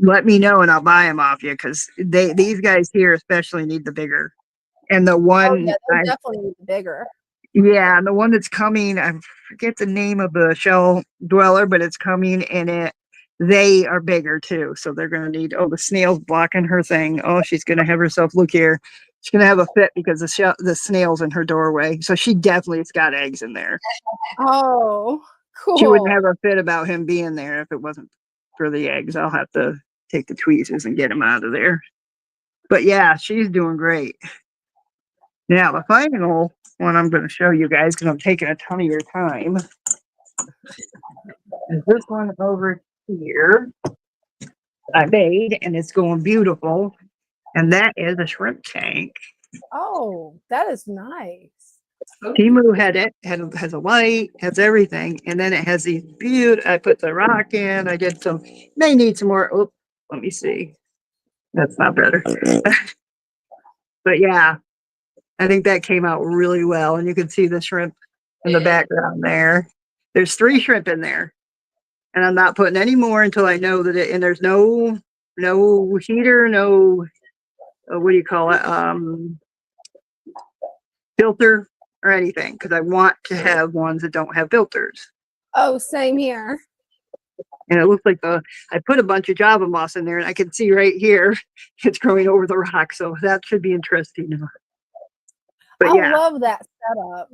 let me know and I'll buy them off you because these guys here especially need the bigger. And the Oh, yeah. one They definitely need the bigger. yeah, and the one that's coming, I forget the name of the shell dweller, but it's coming and they are bigger too. So they're gonna need the snail's blocking her thing. Oh, she's gonna have herself look here. She's gonna have a fit because the snail's in her doorway. So she definitely has got eggs in there. Oh, She wouldn't cool. have a fit about him being there if it wasn't for the eggs. I'll have to take the tweezers and get him out of there. But yeah, she's doing great. Now the final one I'm going to show you guys because I'm taking a ton of your time is this one over here I made, and it's going beautiful. And that is a shrimp tank. Oh, that is nice. Timu had it, has a light, has everything, and then it has these beautiful. I put the rock in. I did some. May need some more. Oh, let me see. That's not better. But yeah, I think that came out really well, and you can see the shrimp in the background there. There's 3 shrimp in there, and I'm not putting any more until I know that it. And there's no heater, no what do you call it? Filter or anything because I want to have ones that don't have filters. Oh, same here. And it looks like I put a bunch of Java moss in there, and I can see right here it's growing over the rock, so that should be interesting. But I yeah, love that setup.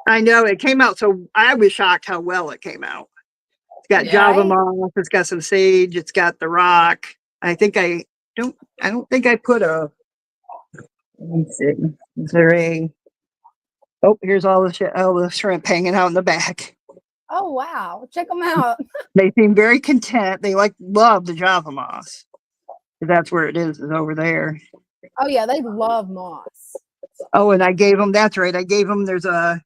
I know it came out. So I was shocked how well it came out. It's got Java Right? moss, it's got some sage, it's got the rock. I don't think I put a. Let me see. Is there a? Oh, here's all the shrimp hanging out in the back. Oh, wow. Check them out. They seem very content. They love the Java moss. That's where it is over there. Oh, yeah. They love moss. Oh, and I gave them. That's right. I gave them. There's a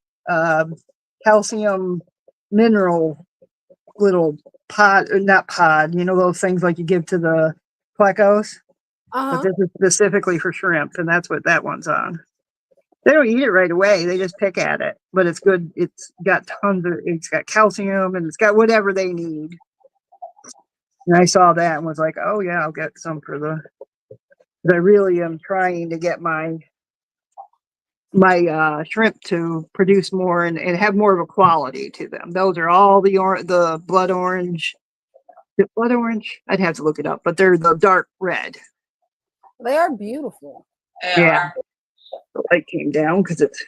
calcium mineral little pod, not pod. You know those things like you give to the plecos. But Uh-huh. this is specifically for shrimp, and that's what that one's on. They don't eat it right away. They just pick at it, but it's good. It's got it's got calcium and it's got whatever they need. And I saw that and was like, oh yeah, I'll get some I really am trying to get my shrimp to produce more and have more of a quality to them. Those are all the blood orange. The blood orange? I'd have to look it up, but they're the dark red. They are beautiful. Yeah. The light came down because it's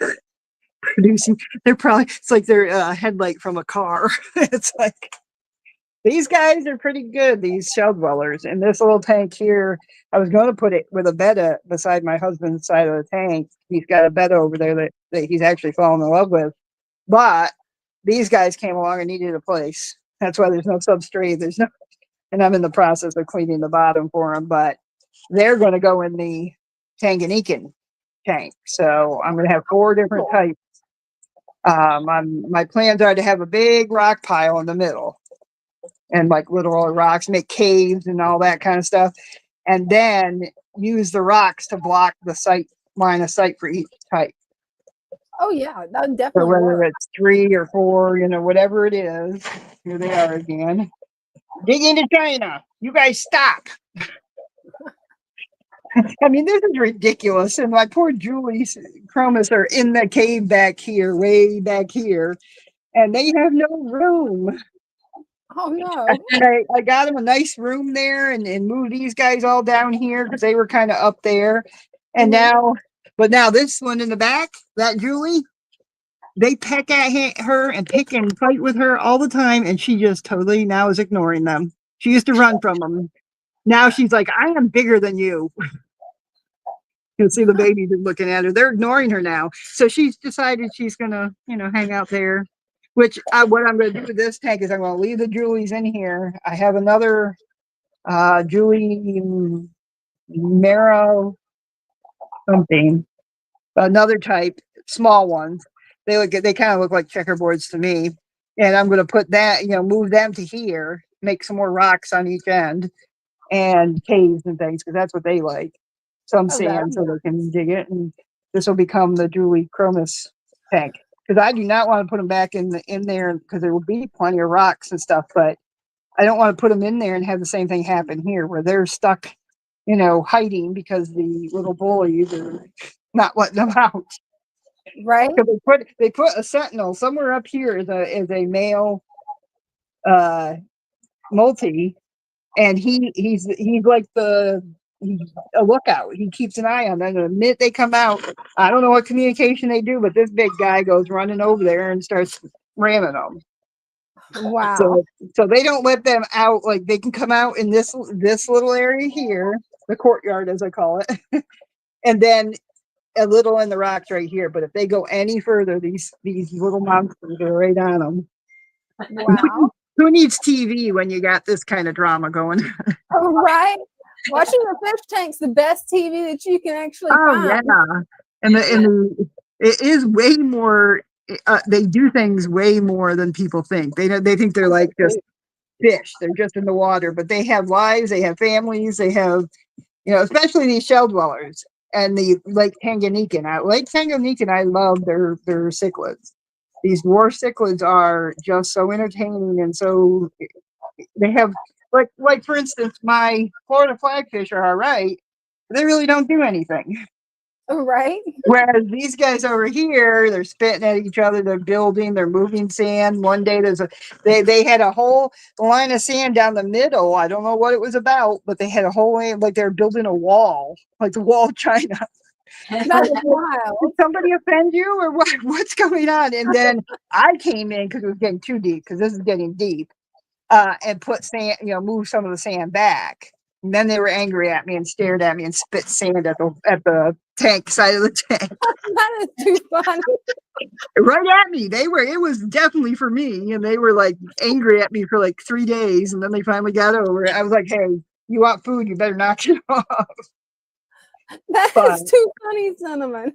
producing. It's like their headlight from a car. It's like These guys are pretty good, these shell dwellers. And this little tank here, I was going to put it with a betta beside my husband's side of the tank. He's got a betta over there that he's actually fallen in love with. But these guys came along and needed a place. That's why there's no substrate. There's no, and I'm in the process of cleaning the bottom for them. But they're going to go in the Tanganyikan tank. So I'm going to have 4 different types. My plans are to have a big rock pile in the middle and like little rocks, make caves and all that kind of stuff. And then use the rocks to block the line of sight for each type. Oh yeah, that would So definitely whether work. it's 3 or 4, whatever it is, here they are again. Dig into China. You guys stop. I mean, this is ridiculous. And my poor Julie's chromis are in the cave back here, way back here, and they have no room. Oh no. I got them a nice room there and moved these guys all down here because they were kind of up there. And now this one in the back, that Julie, they peck at her and pick and fight with her all the time. And she just totally now is ignoring them. She used to run from them. Now she's like, I am bigger than you. You'll see the babies are looking at her. They're ignoring her now. So she's decided she's going to, hang out there. Which what I'm going to do with this tank is I'm going to leave the Julies in here. I have another Julie Marrow something, another type, small ones. They kind of look like checkerboards to me. And I'm going to put that, move them to here, make some more rocks on each end and caves and things because that's what they like. Some sand so they can dig it, and this will become the Julie Chromis tank. Because I do not want to put them back in there because there will be plenty of rocks and stuff, but I don't want to put them in there and have the same thing happen here where they're stuck, hiding because the little bullies are not letting them out. Right. So they put a sentinel somewhere up here as a male multi, and he's like he's a lookout. He keeps an eye on them. The minute they come out, I don't know what communication they do, but this big guy goes running over there and starts ramming them. Wow. So they don't let them out. Like they can come out in this little area here, the courtyard as I call it, and then a little in the rocks right here. But if they go any further, these little monsters are right on them. Wow. Who needs TV when you got this kind of drama going? Oh, right. Watching the fish tank's the best TV that you can actually find. Yeah, and it is way more. They do things way more than people think. They think they're like just fish. They're just in the water, but they have lives. They have families. They have, especially these shell dwellers and the Lake Tanganyikan. I love their cichlids. These dwarf cichlids are just so entertaining, and so they have like for instance, my Florida flagfish are all right. They really don't do anything. Right. Whereas these guys over here, they're spitting at each other, they're building, they're moving sand. One day they had a whole line of sand down the middle. I don't know what it was about, but they had a whole way, like they're building a wall, like the wall of China. That's wild. Did somebody offend you or what? What's going on? And then I came in because it was getting too deep, because this is getting deep, and put sand, move some of the sand back. And then they were angry at me and stared at me and spit sand at the tank side of the tank. That is too funny. Right at me. It was definitely for me. And they were like angry at me for like 3 days. And then they finally got over it. I was like, hey, you want food, you better knock it off. That is too funny, Cinnamon.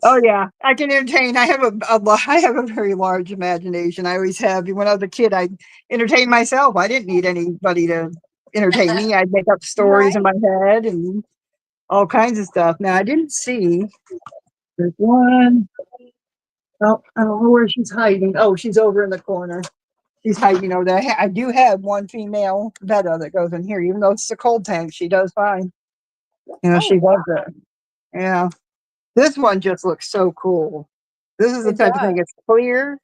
Oh yeah, I can entertain. I have a very large imagination. I always have. When I was a kid, I entertained myself. I didn't need anybody to entertain me. I'd make up stories in my head and all kinds of stuff. Now I didn't see. There's one. Oh, I don't know where she's hiding. Oh, she's over in the corner. She's hiding over there. I do have one female betta that goes in here, even though it's a cold tank. She does fine. She loves it. Yeah. This one just looks so cool. This is the type of thing. It's clear.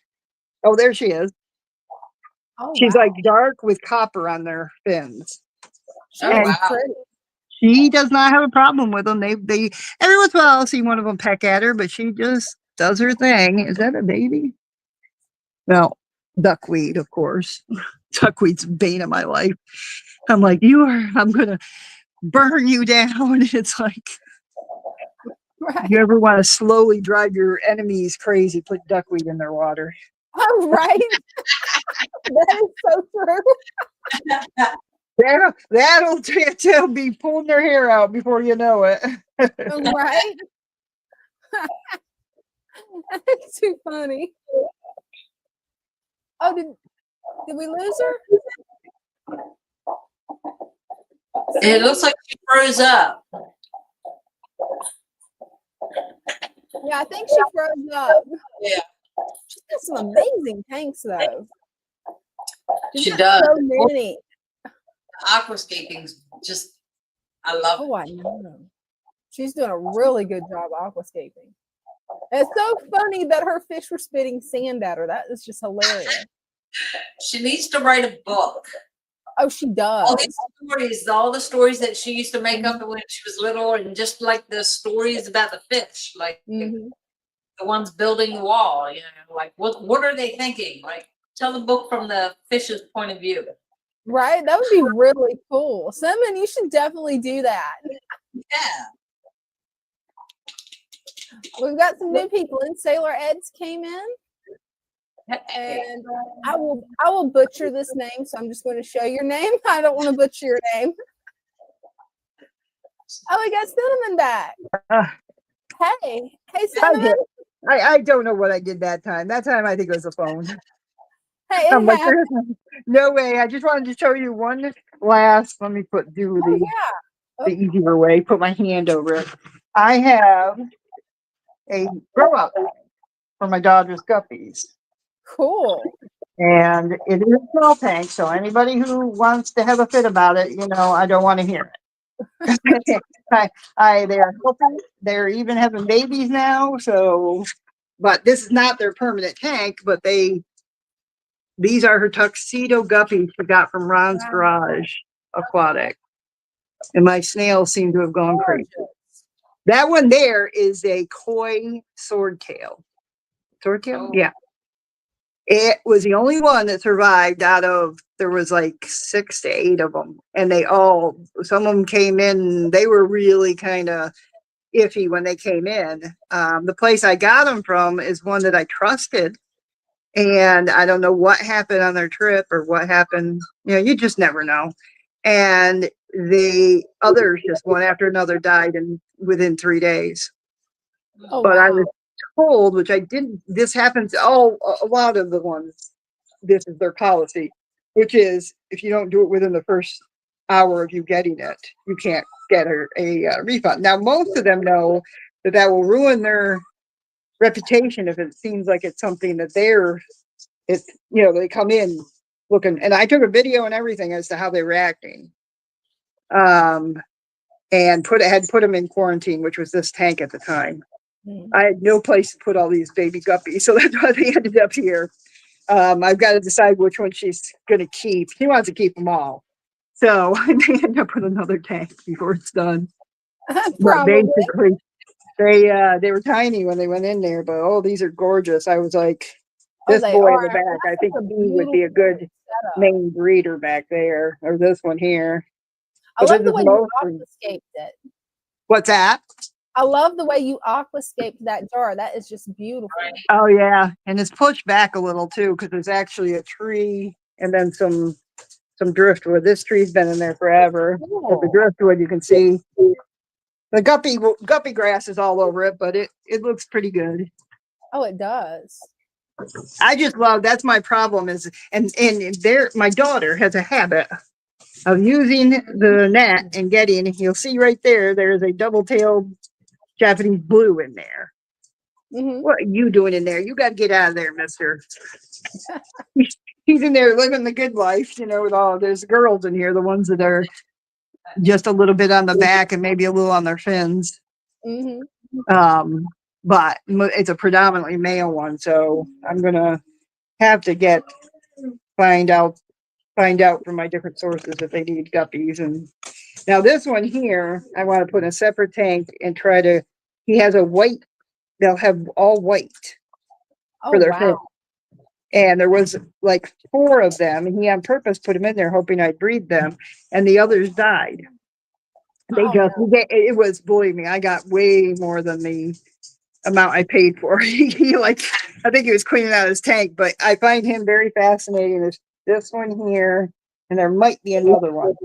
Oh, there she is. Oh, She's like dark with copper on their fins. Oh, wow. She does not have a problem with them. They every once in a while I'll see one of them peck at her, but she just does her thing. Is that a baby? Well, duckweed, of course. duckweed's the bane of my life. I'm like, I'm going to burn you down. It's like, Right. you ever want to slowly drive your enemies crazy, put duckweed in their water. Oh, right. That is so true. That'll be pulling their hair out before you know it. Right. That's too funny. Oh, did we lose her? It looks like she froze up. Yeah, I think she froze up. Yeah. She's got some amazing tanks, though. She got does. so many. Aquascaping's just, I love it. Oh, I know. She's doing a really good job aquascaping. It's so funny that her fish were spitting sand at her. That is just hilarious. She needs to write a book. Oh, she All does. these stories, all the stories that she used to make up when she was little, and just like the stories about the fish, like Mhm. the ones building the wall, you know, like what are they thinking? Like, tell the book from the fish's point of view. Right? That would be really cool. Simon, you should definitely do that. Yeah. We've got some new people in. Sailor Eds came in. Hey. And I will butcher this name, so I'm just going to show your name. I don't want to butcher your name. Oh, we got Cinnamon back. Hey, Cinnamon. I don't know what I did that time. That time I think it was a phone. Hey, I'm it like, happened. no way. I just wanted to show you one last. Let me do Oh, yeah. the easier way. Put my hand over it. I have a grow up for my daughter's guppies. Cool. And it is a small tank, so anybody who wants to have a fit about it, I don't want to hear it. They are healthy. They're even having babies now. So, but this is not their permanent tank. But these are her tuxedo guppies she got from Ron's Garage Aquatic, and my snails seem to have gone crazy. That one there is a koi swordtail. Swordtail, yeah. It was the only one that survived out of, there was like 6 to 8 of them. And some of them came in, they were really kind of iffy when they came in. The place I got them from is one that I trusted. And I don't know what happened on their trip or what happened. You just never know. And the others, just one after another, died within 3 days. Oh, But wow. I was told, which I didn't, this happens a lot of the ones, this is their policy, which is if you don't do it within the first hour of you getting it, you can't get a refund. Now, most of them know that will ruin their reputation if it seems like it's something that they come in looking, and I took a video and everything as to how they're reacting. And had put them in quarantine, which was this tank at the time. I had no place to put all these baby guppies, so that's why they ended up here. I've got to decide which one she's going to keep. She wants to keep them all, so they end up with another tank before it's done. But basically, they were tiny when they went in there, but these are gorgeous. I was like, this boy in the back, I think he would be a good main breeder back there, or this one here. I love the way you aquascaped it. What's that? I love the way you aquascaped that jar. That is just beautiful. Oh yeah, and it's pushed back a little too because there's actually a tree and then some driftwood. This tree's been in there forever. Cool. But the driftwood, you can see the guppy grass is all over it, but it looks pretty good. Oh, it does. I just love, that's my problem is, and my daughter has a habit of using the net and you'll see right there's a double-tailed Japanese blue in there. Mm-hmm. What are you doing in there? You got to get out of there, mister. He's in there living the good life, with there's girls in here, the ones that are just a little bit on the back and maybe a little on their fins. Mm-hmm. But it's a predominantly male one, so I'm gonna have to find out from my different sources if they need guppies. And now this one here, I want to put in a separate tank and he has a white, they'll have all white for their fin. And there was like 4 of them, and he on purpose put them in there hoping I'd breed them, and the others died. They Oh, just, no. it was, believe me, I got way more than the amount I paid for. He like, I think he was cleaning out his tank, but I find him very fascinating. There's this one here, and there might be another one.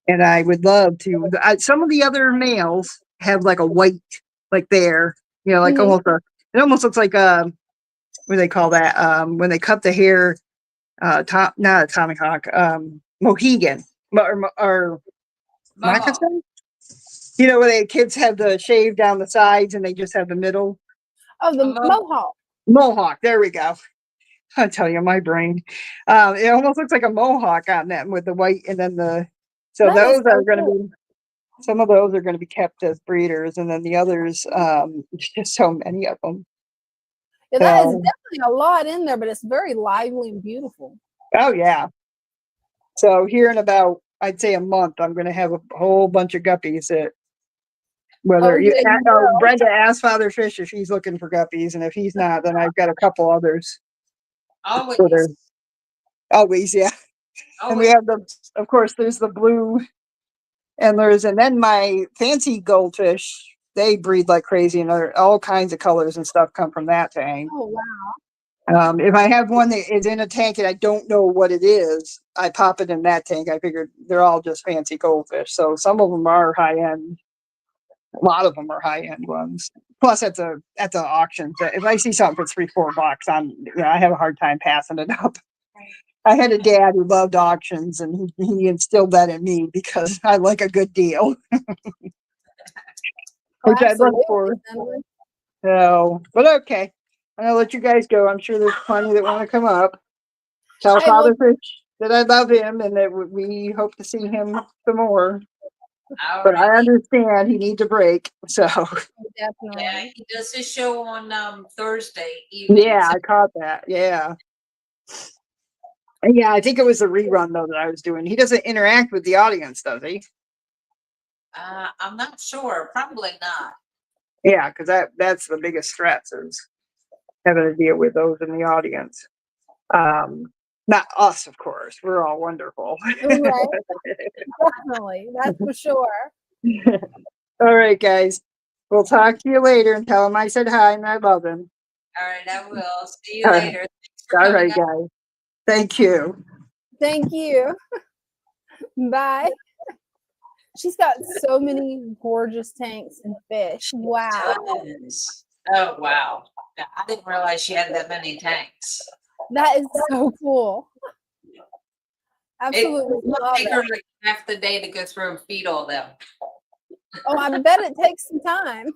And I would love to. Some of the other males have like a white, like there, like Mhm. almost it almost looks like what do they call that? When they cut the hair, not a tomahawk, Mohegan, or Mohawk. moccasin. Where the kids have the shave down the sides and they just have the middle. Oh, the A mo- mohawk. Mohawk. There we go. I tell you, my brain. It almost looks like a mohawk on them with the white, and then so That is those are so going to cool. be. Some of those are going to be kept as breeders, and then the others, just so many of them. Yeah, that is So, definitely a lot in there, but it's very lively and beautiful. oh yeah. So here in about, I'd say a month, I'm going to have a whole bunch of guppies that, Oh, yeah, you will. Brenda asked Father Fish if he's looking for guppies, and if he's not, then I've got a couple others. Always. So there's always, yeah. And we Always. have of course, there's the blue endlers, and then my fancy goldfish, they breed like crazy, and all kinds of colors and stuff come from that tank. Oh, wow. If I have one that is in a tank and I don't know what it is, I pop it in that tank. I figured they're all just fancy goldfish. So some of them are high end. A lot of them are high end ones. Plus, at the auctions, if I see something for $3-4, I have a hard time passing it up. I had a dad who loved auctions, and he instilled that in me because I like a good deal, Oh, which I look absolutely, for. Cinnamon. So, but okay, I'm gonna let you guys go. I'm sure there's plenty that want to come up. Tell Hey, well, Father Fish that I love him and that we hope to see him some more. But I Alrighty. understand he needs a break. So Yeah, definitely. he does his show on Thursday evening. yeah, I caught that. Yeah. And yeah, I think it was a rerun though that I was doing. He doesn't interact with the audience, does he? I'm not sure. Probably not. Yeah, because that's the biggest stress is having to deal with those in the audience. Not us, of course. We're all wonderful. Right. Definitely. That's for sure. All right, guys. We'll talk to you later and tell him I said hi and I love him. All right, I will. See you All right. later. Thanks for All coming right, up. guys. Thank you. Thank you. Bye. She's got so many gorgeous tanks and fish. Wow. Does. Oh, wow. Yeah, I didn't realize she had that many tanks. That is so cool. It Absolutely will love take her it. like half the day to go through and feed all them. Oh, I bet it takes some time.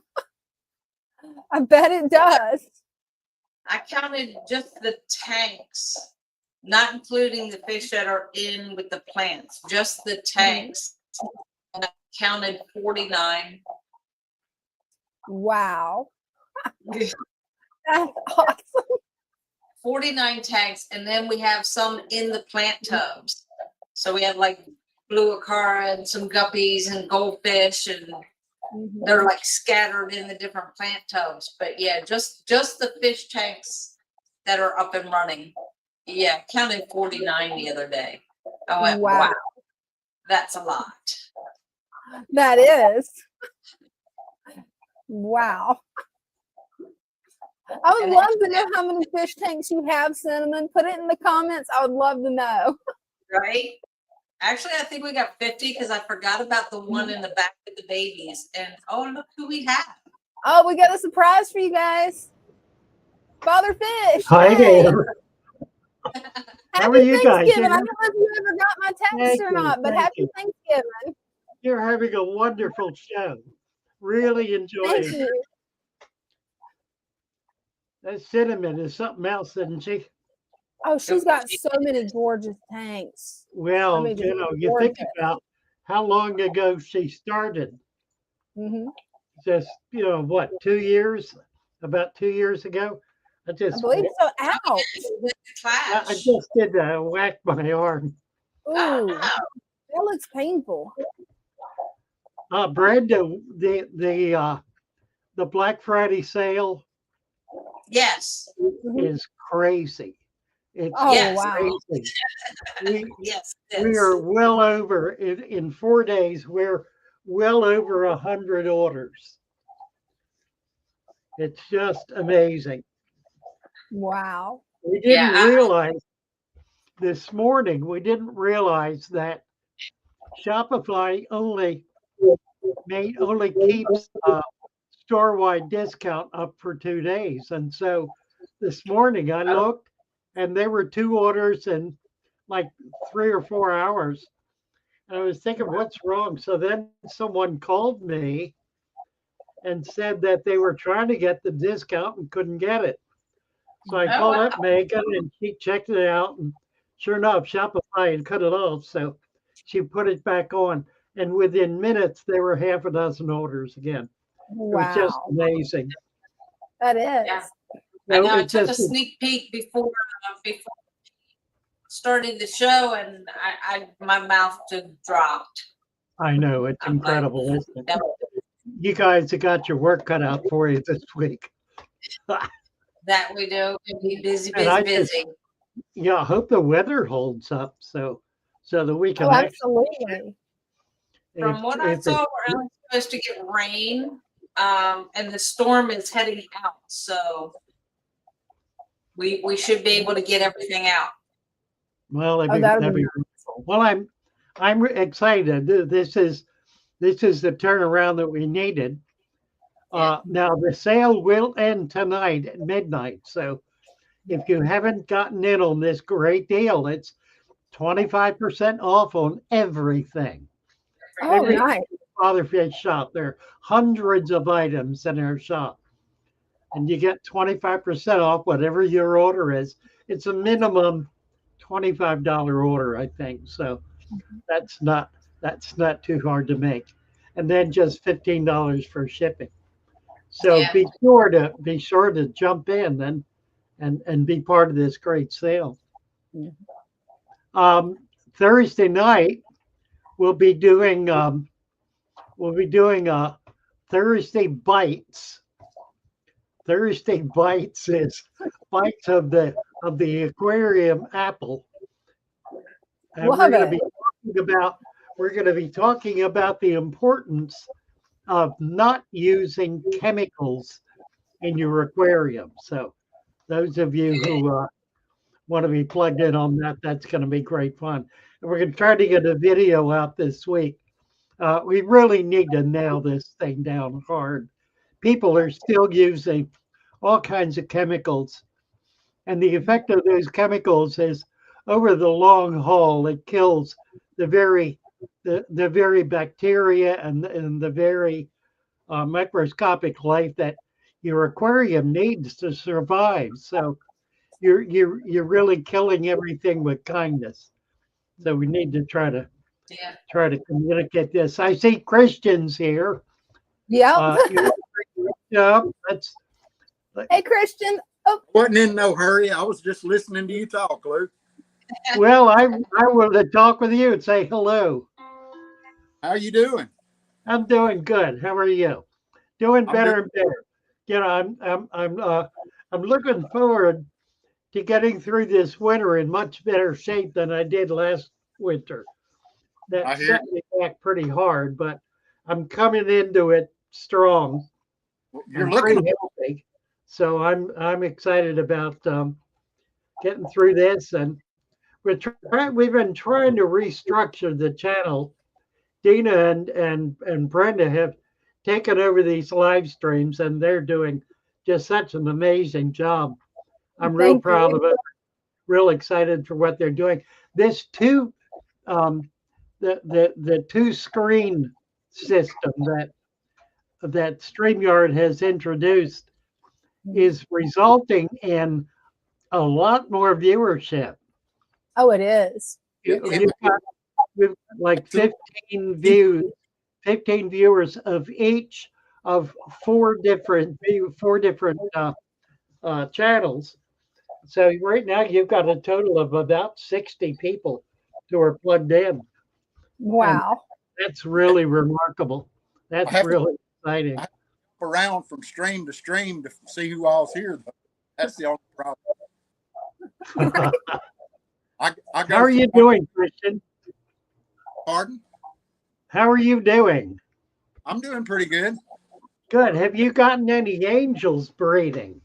I bet it does. I counted just the tanks, not including the fish that are in with the plants, just the tanks. And I counted 49. Wow. That's awesome. 49 tanks, and then we have some in the plant tubs. So we have like blue acara and some guppies and goldfish, and they're like scattered in the different plant tubs. But yeah, just the fish tanks that are up and running. Yeah, counted 49 the other day. I went, wow, that's a lot. That is. Wow. I would love to know how many fish tanks you have, Cinnamon. Put it in the comments. I would love to know. Right? Actually, I think we got 50 because I forgot about the one in the back with the babies. And oh, look who we have. Oh, we got a surprise for you guys. Father Fish. Hi Hey. there. How are Happy you guys? Thanksgiving. I don't know if you ever got my text or not, but happy Thanksgiving. You're having a wonderful show. Really Thank enjoying it. you. That cinnamon is something else, isn't she? Oh, she's got so many gorgeous tanks. Well, mean, just you think gorgeous. about how long ago she started. Mhm. Just, what, 2 years? About 2 years ago? I I believe so. Ouch. With the I clash. just did whack my arm. Ooh. Oh, That looks painful. Brenda, the Black Friday sale yes. is crazy. It's Oh, Yes. wow. crazy. We Yes. we Yes. are well over in 4 days. We're well over 100 orders. It's just amazing. Wow. We Yeah. didn't realize this morning. We didn't realize that Shopify only keeps a store-wide discount up for 2 days, and so this morning I looked, and there were 2 orders in like 3 or 4 hours. And I was thinking, what's wrong? So then someone called me and said that they were trying to get the discount and couldn't get it. So I Oh, called wow. up Megan and she checked it out. And sure enough, Shopify had cut it off. So she put it back on. And within minutes, there were half a dozen orders again. It was just Wow. amazing. That Yeah. is. I So know. I it took a just, sneak peek before starting the show, and my mouth just dropped. I know, it's I'm like, incredible, isn't it? that, You guys have got your work cut out for you this week. that we do. Be busy, And busy, I just, busy. yeah, I hope the weather holds up so that we can Oh, actually, absolutely. From what I if saw, it, we're only supposed to get rain, and the storm is heading out. So we should be able to get everything out. well, Oh, that'll that'd be be wonderful. Well, I'm excited. This is the turnaround that we needed. Now the sale will end tonight at midnight. So if you haven't gotten in on this great deal, it's 25% off on everything. Oh, Everything nice. in the Father Fish shop. There are hundreds of items in our shop, and you get 25% off whatever your order is. It's a minimum $25 order, I think. So that's not too hard to make. And then just $15 for shipping. So Yeah. be sure to jump in and be part of this great sale. Um, Thursday night we'll be doing Thursday bites. Thursday bites is bites of the aquarium apple, and Love it. we're going to be talking about the importance of not using chemicals in your aquarium. So those of you who want to be plugged in on that, that's going to be great fun. And we're going to try to get a video out this week. We really need to nail this thing down hard. People are still using all kinds of chemicals, and the effect of those chemicals is over the long haul, it kills the very bacteria and the very microscopic life that your aquarium needs to survive. So you're really killing everything with kindness. So we need to try to communicate this. I see Christians here. Yep. Yeah, that's Hey, Christian. Oh, Wasn't in no hurry. I was just listening to you talk, Lou. well. I wanted to talk with you and say hello. How you doing? I'm doing good. How are you? Doing I'm better and better. You know, I'm looking forward to getting through this winter in much better shape than I did last winter. I That hear set me back pretty hard, but I'm coming into it strong you're and looking. pretty healthy. So I'm excited about getting through this, and we've been trying to restructure the channel. Dina and Brenda have taken over these live streams, and they're doing just such an amazing job. I'm real thank proud you. of it. Real excited for what they're doing. This the two screen system that StreamYard has introduced is resulting in a lot more viewership. Oh, it is. We've got like 15 viewers of each of four different channels. So right now you've got a total of about 60 people who are plugged in. And Wow. that's really remarkable. That's have to- really exciting. Around from stream to stream to see who all's here. Though. That's the only problem. I How go are you from- doing, Christian? Pardon? How are you doing? I'm doing pretty good. Good. Have you gotten any angels breeding?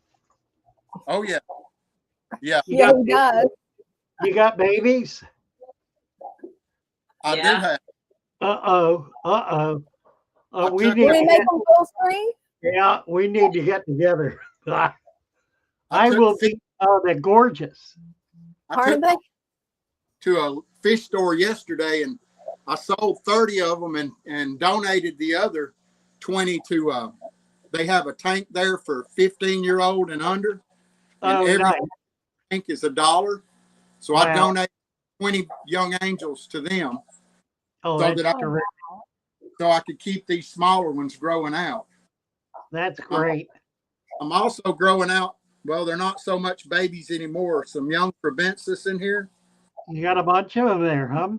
Oh yeah. Yeah. You Yeah, got he does. you got babies? I do Yeah. have. Uh-oh. Uh-oh. I We took need Did to we make get, him full screen? yeah, we need to get together. I I took will fi- be, oh, they're gorgeous. I Aren't took they? to a fish store yesterday and I sold 30 of them and donated the other 20 to they have a tank there for 15-year-old and under, and Oh, every nice. tank is $1. So I Wow. donated 20 young angels to them Oh, so that's that I terrific. so I could keep these smaller ones growing out. That's great. I'm also growing out, well, they're not so much babies anymore, some young Provensis in here. You got a bunch of them there, huh?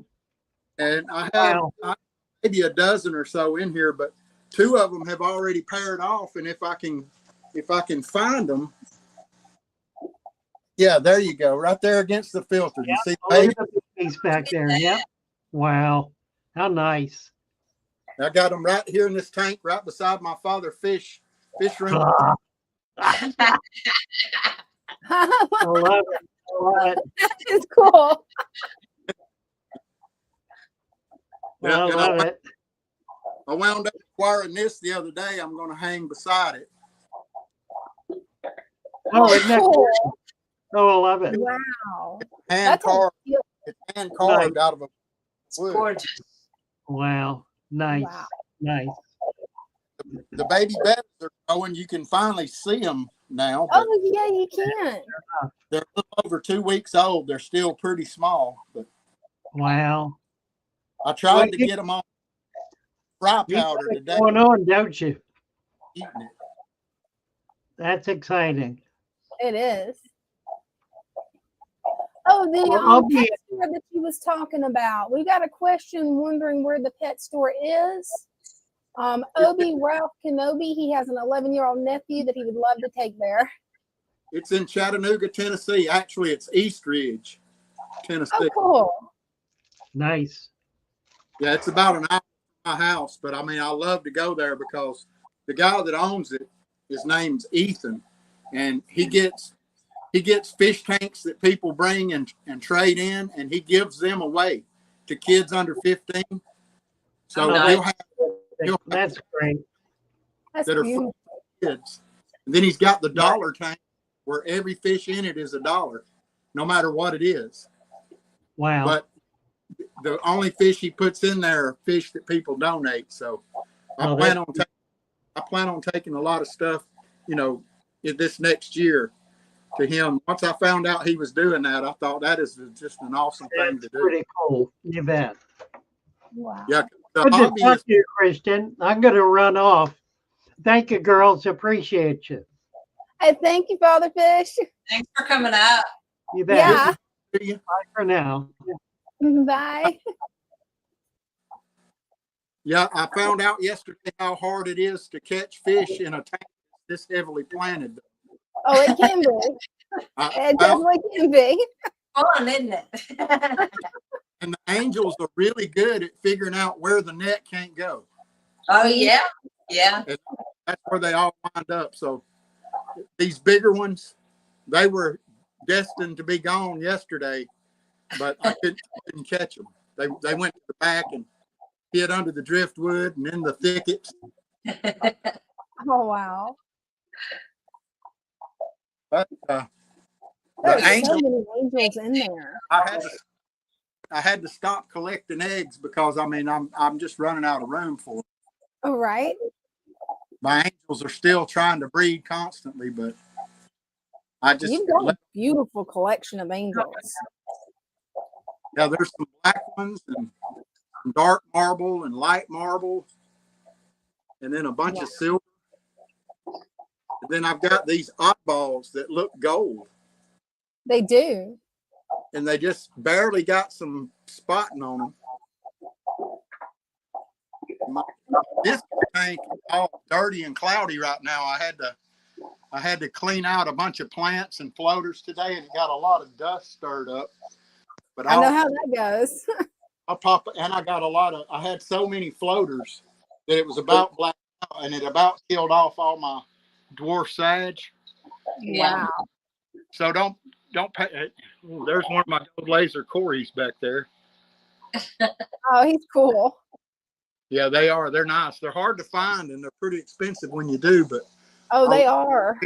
And I have Wow. maybe a dozen or so in here, but 2 of them have already paired off. And if I can find them, yeah, there you go, right there against the filter. You see, Oh, look at the babies back there. Yep. Wow. How nice. I got them right here in this tank, right beside my father fish room. Ah, I love it. I love it. It's cool. Yeah, I and love it. I wound up acquiring this the other day. I'm going to hang beside it. Oh, isn't that cool. cool? Oh, I love it. Wow. Hand That's a carved. cute- It's hand carved out of a It's wood. gorgeous. Wow. Nice. Wow. Nice. The baby beds are growing. You can finally see them now, but Oh, yeah, you can. they're a little over 2 weeks old. They're still pretty small, but Wow. I tried Well, to you- get them on fry You got powder it today. going on, don't you? Eating it. That's exciting. It is. Oh, the Well, I'll be- pet store that you was talking about. We got a question wondering where the pet store is. Obi Ralph Kenobi, he has an 11-year-old nephew that he would love to take there. It's in Chattanooga, Tennessee. Actually, it's East Ridge, Tennessee. Oh, cool. Nice. Yeah, it's about an hour from my house, but I mean, I love to go there because the guy that owns it, his name's Ethan, and he gets fish tanks that people bring and trade in, and he gives them away to kids under 15. So Oh, he'll have That's great. That's that are beautiful. kids. And then he's got the dollar tank where every fish in it is $1, no matter what it is. Wow. But the only fish he puts in there are fish that people donate. So I Oh, plan on taking a lot of stuff, in this next year to him. Once I found out he was doing that, I thought that is just an awesome thing to That's do. pretty cool. You bet. Wow. Yeah, the Good to hobby talk is to you, Christian. I'm going to run off. Thank you, girls. Appreciate you. Hey, thank you, Father Fish. Thanks for coming up. You bet. Yeah. Bye for now. Bye. Yeah, I found out yesterday how hard it is to catch fish in a tank this heavily planted. Oh, it can be. It definitely can be. Fun, isn't it? And the angels are really good at figuring out where the net can't go. Oh, yeah. Yeah. That's where they all wind up. So these bigger ones, they were destined to be gone yesterday, but I couldn't catch them. They went to the back and hid under the driftwood and in the thickets. Oh, wow. But There's the angel, so many angels in there. I had to stop collecting eggs because I'm just running out of room for them. All right. My angels are still trying to breed constantly, but I just You've got a beautiful collection of angels. yeah, there's some black ones and some dark marble and light marble, and then a bunch of silver. And then I've got these oddballs that look gold, They do. and they just barely got some spotting on them. This tank is all dirty and cloudy right now. I I had to clean out a bunch of plants and floaters today, and it got a lot of dust stirred up. But I know how that goes. I'll pop, and I had so many floaters that it was about black out, and it about killed off all my dwarf sage. Yeah. Wow. So don't pay. Ooh, there's one of my gold laser Corys back there. Oh, he's cool. Yeah, they are. They're nice. They're hard to find, and they're pretty expensive when you do. Oh, they are.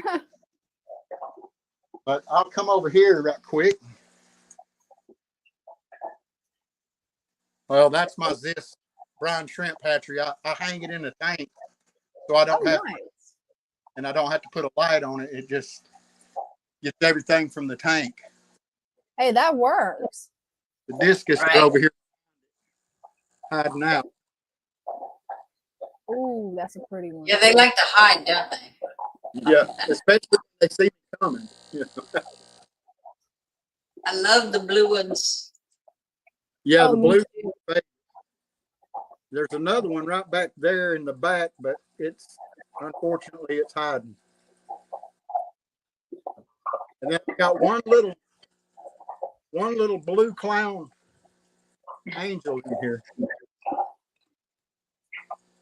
But I'll come over here right quick. Well, that's my Zis brine shrimp hatchery. I hang it in the tank, so I don't have, Nice. and I don't have to put a light on it. It just gets everything from the tank. Hey, that works. The discus Right. are over here hiding out. Ooh, that's a pretty one. Yeah, they like to hide, don't they? Yeah, especially when they see me coming. Yeah, I love the blue ones. yeah, Oh, the me blue. too. There's another one right back there in the back, but unfortunately it's hiding. And then I got one little blue clown angel in here.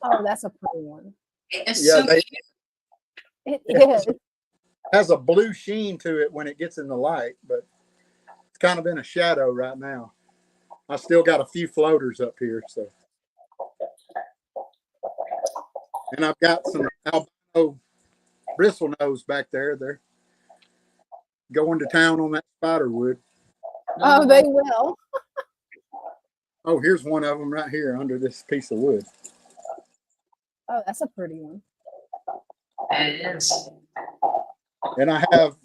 Oh, that's a pretty one. It's Yeah, so they cute. It Yeah. is. has a blue sheen to it when it gets in the light, but it's kind of in a shadow right now. I still got a few floaters up here, so. And I've got some albino bristlenose back there. They're going to town on that spiderwood. Oh, they will. Oh, here's one of them right here under this piece of wood. Oh, that's a pretty one. It is. And I have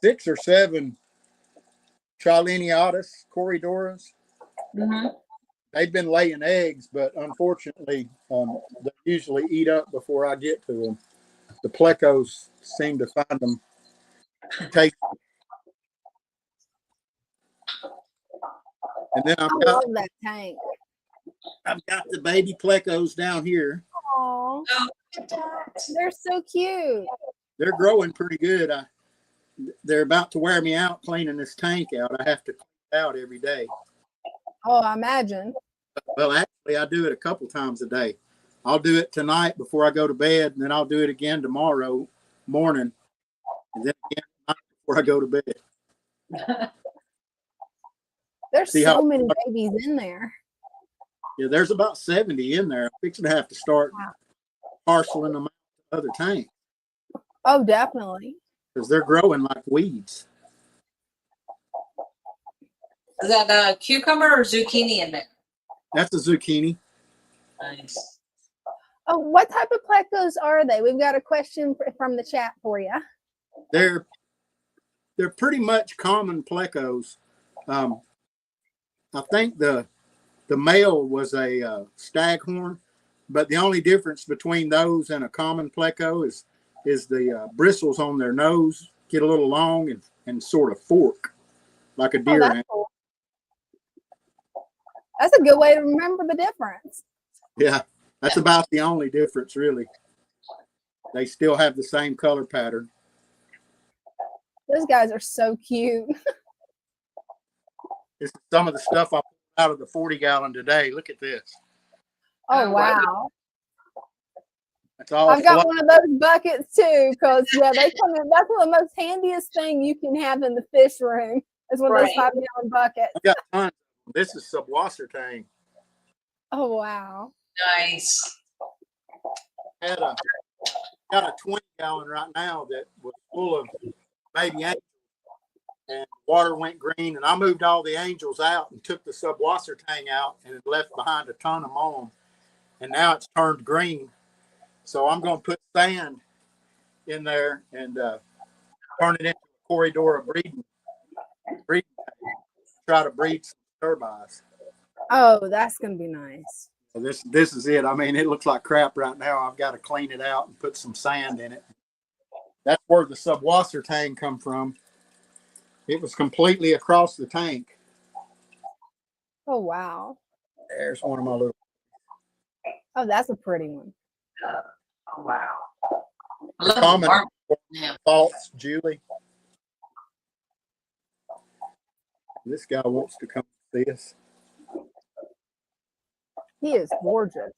6 or 7 Trileniatus corridoras. Mm-hmm. They've been laying eggs, but unfortunately, they usually eat up before I get to them. The plecos seem to find them tasty. And then I love that tank. I've got the baby plecos down here. Aw, Oh, they're so cute. They're growing pretty good. They're about to wear me out cleaning this tank out. I have to clean it out every day. Oh, I imagine. Well, actually, I do it a couple times a day. I'll do it tonight before I go to bed, and then I'll do it again tomorrow morning, and then again tonight before I go to bed. There's See so how- many babies in there. Yeah, there's about 70 in there. I'm fixing to have to start parceling them out to other tanks Oh, definitely. because they're growing like weeds. is that a cucumber or zucchini in there? That's a zucchini. Nice. Oh, what type of plecos are they? We've got a question from the chat for you. They're pretty much common plecos. I think the male was a staghorn, but the only difference between those and a common pleco is the bristles on their nose get a little long and sort of fork like a Oh, deer that's antler. cool. That's a good way to remember the difference. Yeah, that's about the only difference, really. They still have the same color pattern. Those guys are so cute. This is some of the stuff I pulled out of the 40-gallon today. Look at this. Oh, Oh, wow. wow. That's all. I've got one of those buckets too, because yeah, they come in. That's one of the most handiest thing you can have in the fish room is one of those Right. 5-gallon buckets. I've got tons. This is subwasser tang. Oh, wow. Nice. Got a 20-gallon right now that was full of baby angels, and water went green, and I moved all the angels out and took the subwasser tang out, and it left behind a ton of mold, and now it's turned green. So I'm going to put sand in there and turn it into a corridor of breeding tank. Try to breed some turbines. Oh, that's gonna be nice. So this is it. I mean, it looks like crap right now. I've got to clean it out and put some sand in it. That's where the subwasser tank come from. It was completely across the tank. Oh, wow. There's one of my little. Oh, that's a pretty one. Oh, wow. I The love the common bark. Yeah. thoughts, Julie. This guy wants to come see us. He is gorgeous.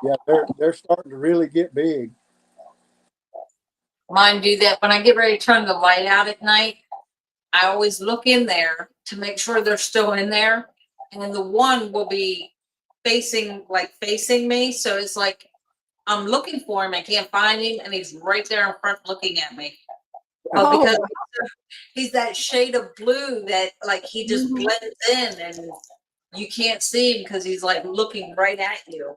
Yeah, they're starting to really get big. Mine do that when I get ready to turn the light out at night. I always look in there to make sure they're still in there. And then the one will be facing me. So it's like I'm looking for him. I can't find him. And he's right there in front looking at me. But Oh, because he's that shade of blue that like he just Mhm. blends in and you can't see him because he's like looking right at you.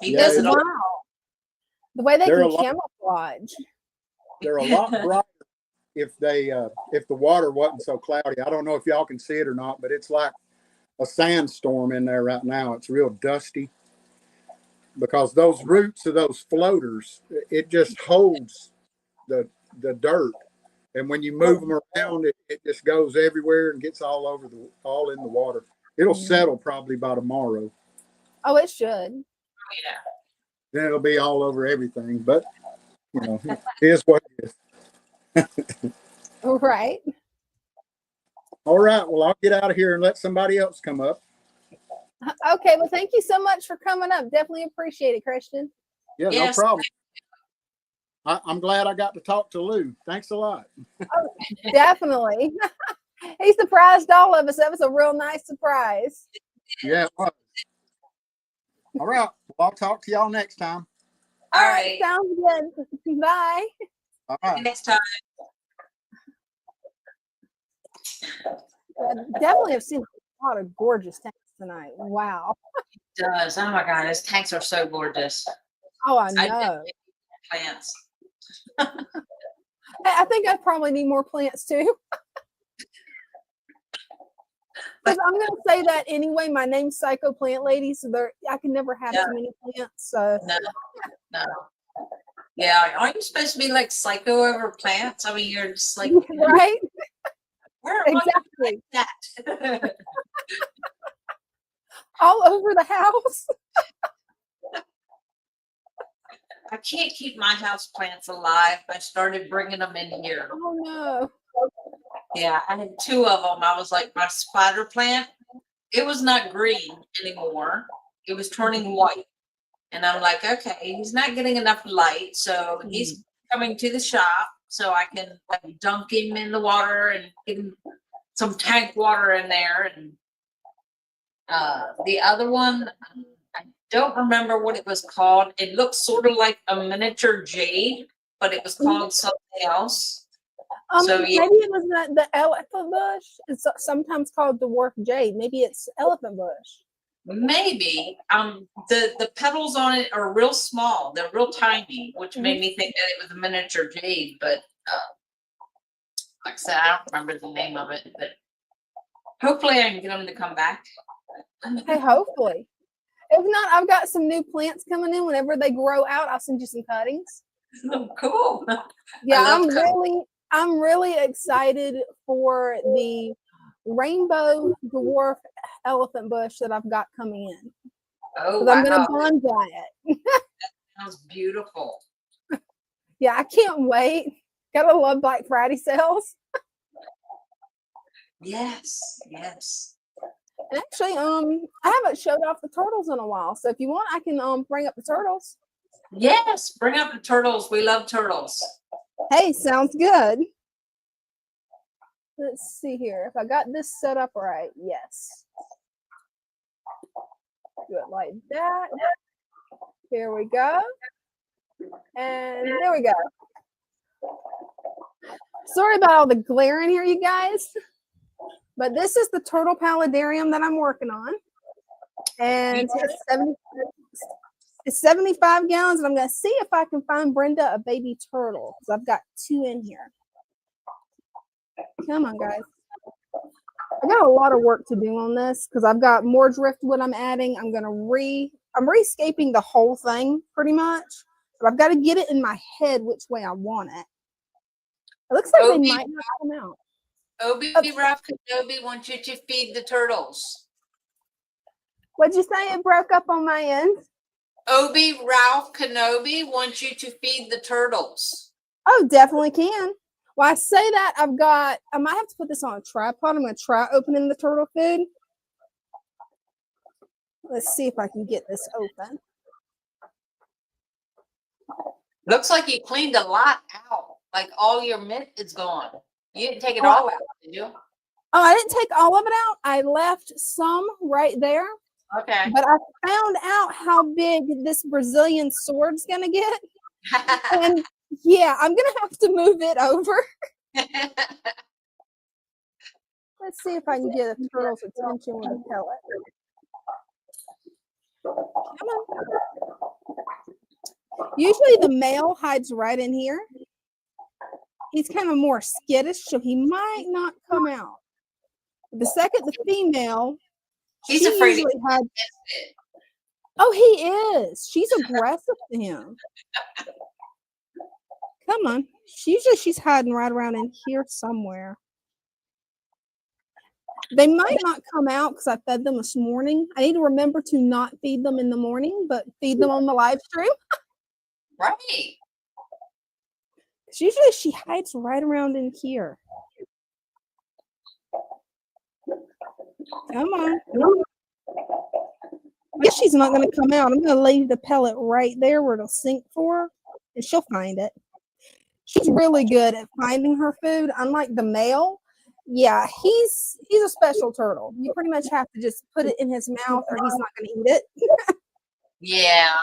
He Yeah, does it all. wow. The way they They're can a lot- camouflage. They're a lot brighter if the water wasn't so cloudy. I don't know if y'all can see it or not, but it's like a sandstorm in there right now. It's real dusty because those roots of those floaters, it just holds the dirt, and when you move them around, it just goes everywhere and gets all in the water. It'll settle probably by tomorrow. Oh, it should. Yeah. Then it'll be all over everything. But you know, it is what it is. Right. All right. Well, I'll get out of here and let somebody else come up. Okay. Well, thank you so much for coming up. Definitely appreciate it, Christian. Yeah, Yes. no problem. I'm glad I got to talk to Lou. Thanks a lot. Definitely. He surprised all of us. That was a real nice surprise. Yeah, it was. All right. Well, I'll talk to y'all next time. All All right. right. Sounds good. Bye. All right. Next time. Definitely have seen a lot of gorgeous tanks tonight. Wow. Does. Oh my God, his tanks are so gorgeous. Oh, I I know. Plants. I think I probably need more plants too. Because I'm going to say that anyway. My name's PsychoPlantLady, so I can never have too many plants. So No. Yeah, aren't you supposed to be like psycho over plants? I mean, you're just like, right? where Exactly. that? All over the house. I can't keep my house plants alive. I started bringing them in here. Oh no. Yeah, I had 2 of them. I was like, my spider plant, it was not green anymore. It was turning white. And I'm like, okay, he's not getting enough light. So he's coming to the shop so I can like dunk him in the water and give him some tank water in there. And the other one, I don't remember what it was called. It looks sort of like a miniature jade, but it was called something else. So, Maybe it was not the elephant bush. It's sometimes called dwarf jade. Maybe it's elephant bush. Maybe the petals on it are real small. They're real tiny, which made me think that it was a miniature jade. But like I said, I don't remember the name of it. But hopefully, I can get them to come back. Hey, hopefully. If not, I've got some new plants coming in. Whenever they grow out, I'll send you some cuttings. Oh, cool. Yeah, I'm really excited for the rainbow dwarf elephant bush that I've got coming in. Oh, I'm gonna bonsai it. Sounds beautiful. Yeah, I can't wait. Gotta love Black Friday sales. Yes. And actually, I haven't showed off the turtles in a while. So if you want, I can bring up the turtles. Yes, bring up the turtles. We love turtles. Hey, sounds good. Let's see here. If I got this set up right, yes. Do it like that. Here we go. And there we go. Sorry about all the glare in here, you guys. But this is the turtle paludarium that I'm working on. And it's 75 gallons. And I'm going to see if I can find Brenda a baby turtle. Because I've got 2 in here. Come on, guys. I got a lot of work to do on this because I've got more driftwood I'm adding. I'm rescaping the whole thing pretty much. But I've got to get it in my head which way I want it. It looks like they might not come out. Obi Rough Kenobi wants you to feed the turtles. What'd you say? It broke up on my end. Obi Ralph Kenobi wants you to feed the turtles. Oh, definitely can. Well, I say that I might have to put this on a tripod. I'm going to try opening the turtle food. Let's see if I can get this open. Looks like you cleaned a lot out. Like all your mint is gone. You didn't take it all out, did you? Oh, I didn't take all of it out. I left some right there. Okay. But I found out how big this Brazilian sword's going to get. And yeah, I'm going to have to move it over. Let's see if I can get a turtle's attention with a pellet. Come on. Usually the male hides right in here. He's kind of more skittish, so he might not come out. The second the female, He's afraid. usually hides. Oh, he is. She's aggressive to him. Come on. She's hiding right around in here somewhere. They might not come out because I fed them this morning. I need to remember to not feed them in the morning, but feed them on the live stream. Right. Usually she hides right around in here. Come on. I guess she's not going to come out. I'm going to leave the pellet right there where it'll sink for her, and she'll find it. She's really good at finding her food, unlike the male. Yeah, he's a special turtle. You pretty much have to just put it in his mouth or he's not going to eat it. Yeah.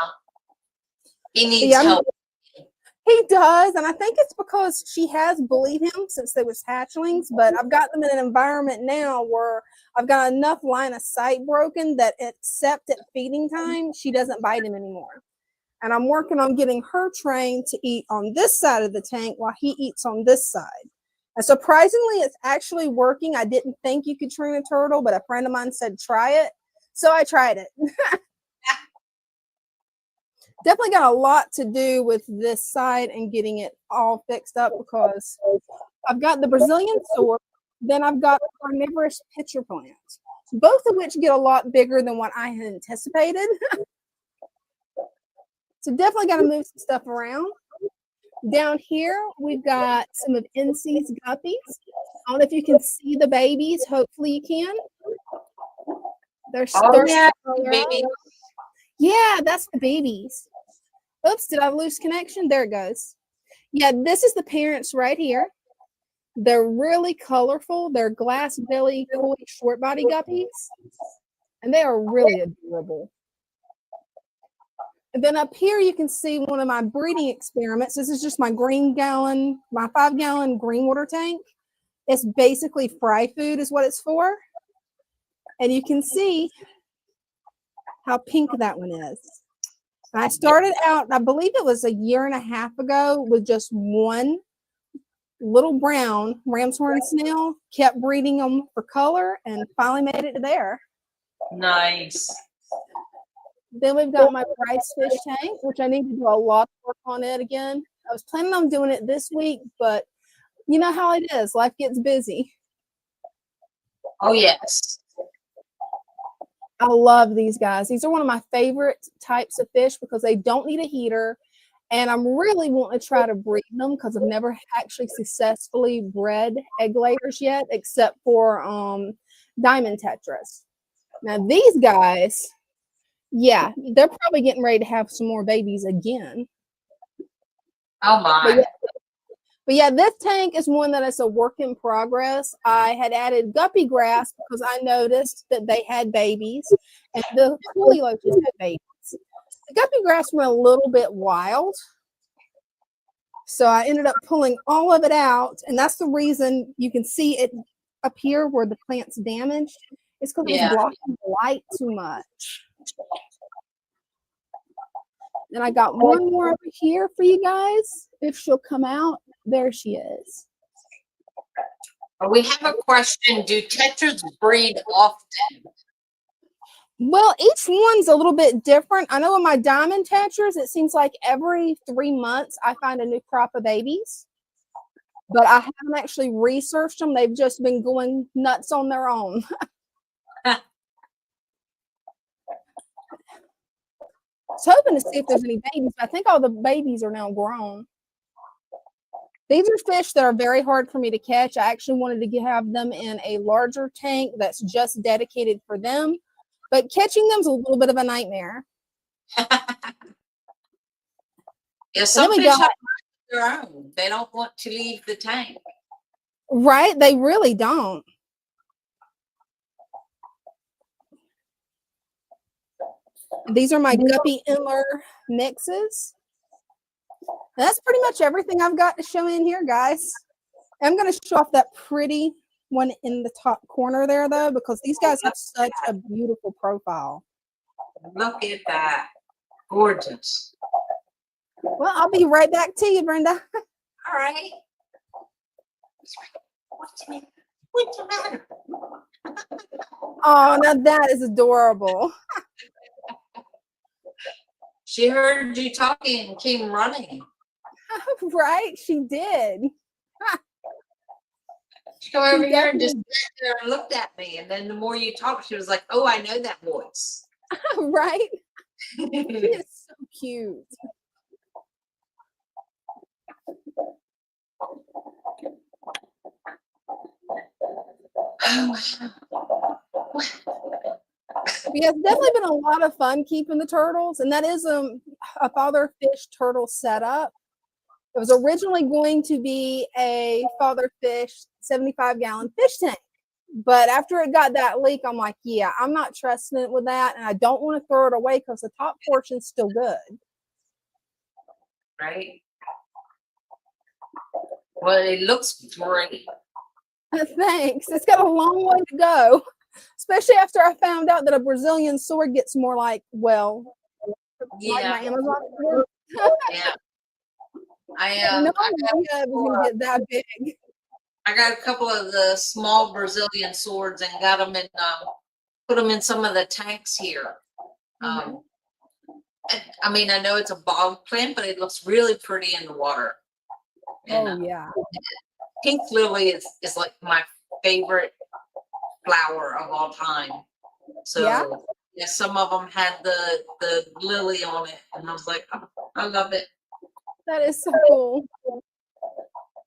He needs help. He does, and I think it's because she has bullied him since they was hatchlings, but I've got them in an environment now where I've got enough line of sight broken that except at feeding time, she doesn't bite him anymore. And I'm working on getting her trained to eat on this side of the tank while he eats on this side. And surprisingly, it's actually working. I didn't think you could train a turtle, but a friend of mine said, try it. So I tried it. Definitely got a lot to do with this side and getting it all fixed up because I've got the Brazilian sword, then I've got a carnivorous pitcher plant, both of which get a lot bigger than what I had anticipated. So definitely got to move some stuff around. Down here, we've got some of NC's guppies. I don't know if you can see the babies. Hopefully you can. Baby. Yeah, that's the babies. Oops, did I lose connection? There it goes. Yeah, this is the parents right here. They're really colorful. They're glass belly, koi, short body guppies. And they are really adorable. And then up here, you can see one of my breeding experiments. This is just my 5-gallon green water tank. It's basically fry food is what it's for. And you can see how pink that one is. I started out, I believe it was a year and a half ago, with just one little brown ram's horn snail, kept breeding them for color, and finally made it to there. Nice. Then we've got my rice fish tank, which I need to do a lot of work on it again. I was planning on doing it this week, but you know how it is. Life gets busy. Oh, yes. I love these guys. These are one of my favorite types of fish because they don't need a heater. And I'm really wanting to try to breed them because I've never actually successfully bred egg layers yet, except for diamond tetras. Now these guys, yeah, they're probably getting ready to have some more babies again. Oh my. But yeah, this tank is one that is a work in progress. I had added guppy grass because I noticed that they had babies and the coolie loaches had babies. The guppy grass went a little bit wild. So I ended up pulling all of it out. And that's the reason you can see it up here where the plant's damaged. It's because it was blocking the light too much. And I got one more over here for you guys. If she'll come out, there she is. We have a question. Do tetras breed often? Well, each one's a little bit different. I know in my diamond tetras, it seems like every 3 months I find a new crop of babies. But I haven't actually researched them. They've just been going nuts on their own. was hoping to see if there's any babies, but I think all the babies are now grown. These are fish that are very hard for me to catch. I actually wanted to have them in a larger tank that's just dedicated for them, but catching them is a little bit of a nightmare. Yeah, some fish have their own. They don't want to leave the tank. Right? They really don't. These are my guppy Endler mixes. That's pretty much everything I've got to show in here, guys. I'm going to show off that pretty one in the top corner there, though, because these guys have such a beautiful profile. Look at that. Gorgeous. Well, I'll be right back to you, Brenda. All right. What's the matter? Oh, now that is adorable. She heard you talking and came running. Right? She did. She came over here and just sat there and looked at me. And then the more you talked, she was like, oh, I know that voice. Right? She is so cute. Yeah, it's definitely been a lot of fun keeping the turtles, and that is a father fish turtle setup. It was originally going to be a father fish 75-gallon fish tank, but after it got that leak, I'm like, yeah, I'm not trusting it with that, and I don't want to throw it away because the top portion's still good. Right? Well, it looks great. Thanks. It's got a long way to go, especially after I found out that a Brazilian sword gets more like, well, like my Amazon sword. Yeah. No idea it was going to get that big. I got a couple of the small Brazilian swords and got them in, put them in some of the tanks here. I mean, I know it's a bog plant, but it looks really pretty in the water. And, oh, yeah. Pink lily is like my favorite flower of all time. So yeah, some of them had the lily on it, and I was like, oh, I love it. That is so cool.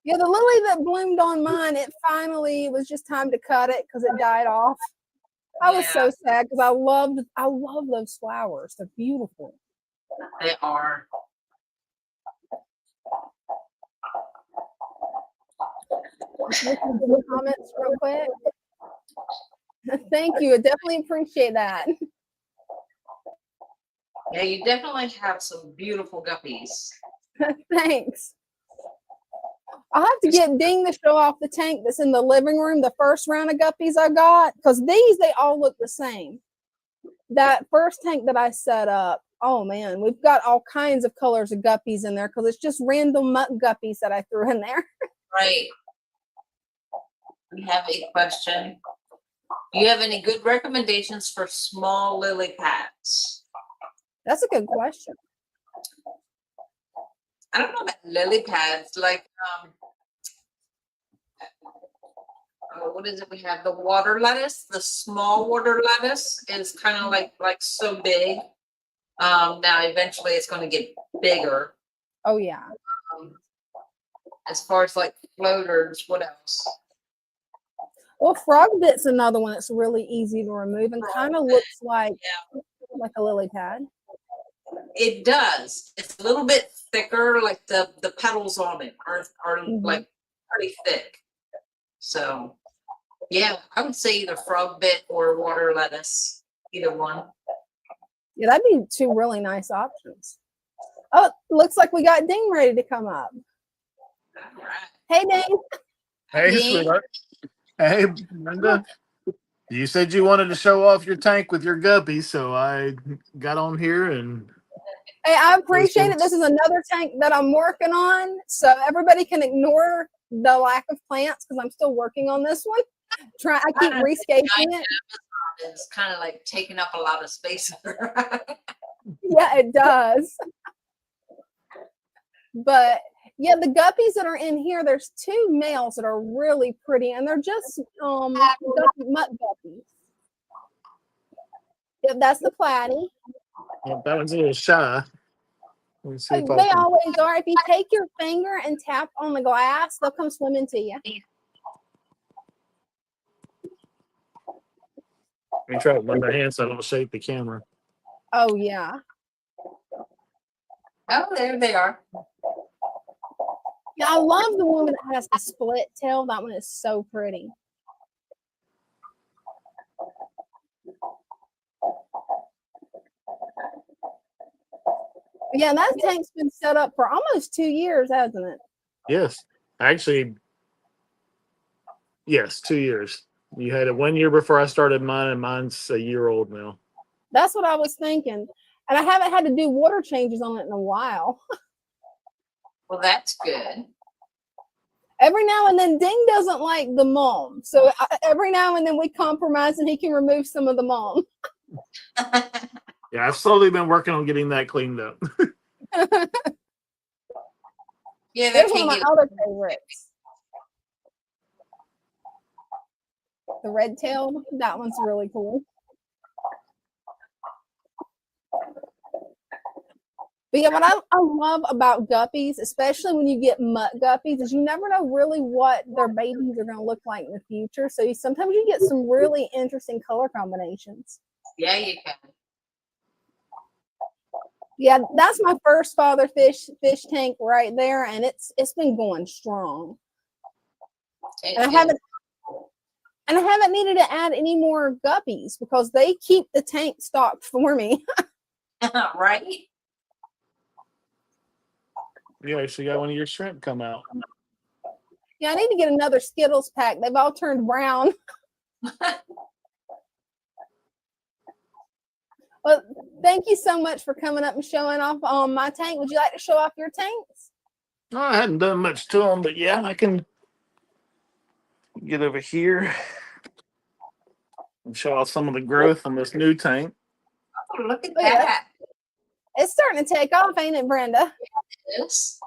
Yeah, the lily that bloomed on mine, it finally was just time to cut it because it died off. I was so sad because I love those flowers. They're beautiful. They are. Comments real quick. Thank you. I definitely appreciate that. Yeah, you definitely have some beautiful guppies. Thanks. I'll have to get Ding to show off the tank that's in the living room, the first round of guppies I got, because they all look the same. That first tank that I set up, oh man, we've got all kinds of colors of guppies in there because it's just random muck guppies that I threw in there. Right. We have a question. Do you have any good recommendations for small lily pads? That's a good question. I don't know about lily pads, like what is it? We have the water lettuce. The small water lettuce is kind of like so big. Now eventually it's going to get bigger. Oh yeah. As far as like floaters, what else? Well, frog bit's another one that's really easy to remove and kind of looks like a lily pad. It does. It's a little bit thicker, like the petals on it are like pretty thick. So yeah, I would say either frog bit or water lettuce, either one. Yeah, that'd be two really nice options. Oh, looks like we got Ding ready to come up. All right. Hey, Ding. Hey, Ding. sweetheart. Hey, Brenda. You said you wanted to show off your tank with your guppies, so I got on here and. Hey, I appreciate it. This is another tank that I'm working on, so everybody can ignore the lack of plants because I'm still working on this one. I keep rescaping it. It's kind of like taking up a lot of space. Yeah, it does. But yeah, the guppies that are in here, there's two males that are really pretty, and they're just mutt guppies. Yeah, that's the platy. Well, that one's a little shy. Let me see if I They can. always are. If you take your finger and tap on the glass, they'll come swimming to you. Let me try it with my hand so I don't shake the camera. Oh yeah. Oh, there they are. Yeah, I love the one that has the split tail. That one is so pretty. Yeah, that tank's been set up for almost 2 years, hasn't it? Yes. Actually, yes, 2 years. You had it 1 year before I started mine, and mine's a year old now. That's what I was thinking. And I haven't had to do water changes on it in a while. Well, that's good. Every now and then, Ding doesn't like the mom. So every now and then we compromise and he can remove some of the mom. Yeah, I've slowly been working on getting that cleaned up. Yeah, There's one of my other favorites. The red tail, that one's really cool. But yeah, what I love about guppies, especially when you get mutt guppies, is you never know really what their babies are going to look like in the future. So sometimes you get some really interesting color combinations. Yeah, you can. Yeah, that's my first father fish tank right there, and it's been going strong. And I haven't needed to add any more guppies because they keep the tank stocked for me. Right? You actually got one of your shrimp come out. Yeah, I need to get another Skittles pack. They've all turned brown. Well, thank you so much for coming up and showing off on my tank. Would you like to show off your tanks? No, I hadn't done much to them, but yeah, I can get over here and show off some of the growth on this new tank. Oh, look at Oh, yeah. that. It's starting to take off, ain't it, Brenda? Yes.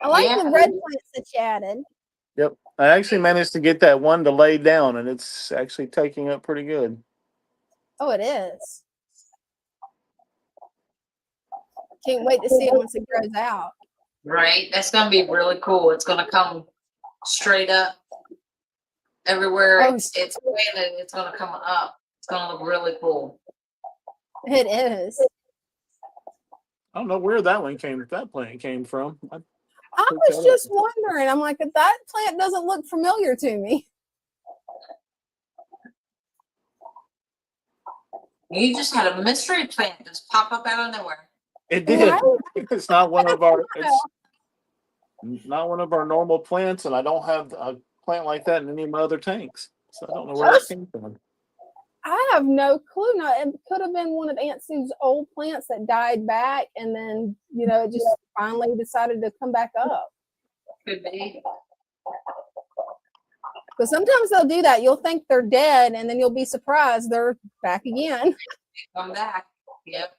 I like Yeah. the red plants that you added. Yep. I actually managed to get that one to lay down, and it's actually taking up pretty good. Oh, it is. Can't wait to see it once it grows out. Right. That's going to be really cool. It's going to come straight up everywhere. Oh, It's planted. It's going to come up. It's going to look really cool. It is. I don't know where that plant came from. I was just wondering. I'm like, that plant doesn't look familiar to me. You just had a mystery plant just pop up out of nowhere. It did. Right? It's not one of our. It's not one of our normal plants, and I don't have a plant like that in any of my other tanks, so I don't know where it came from. I have no clue. No, it could have been one of Aunt Sue's old plants that died back, and then it just finally decided to come back up. Could be. Because sometimes they'll do that. You'll think they're dead, and then you'll be surprised they're back again. Come back. Yep.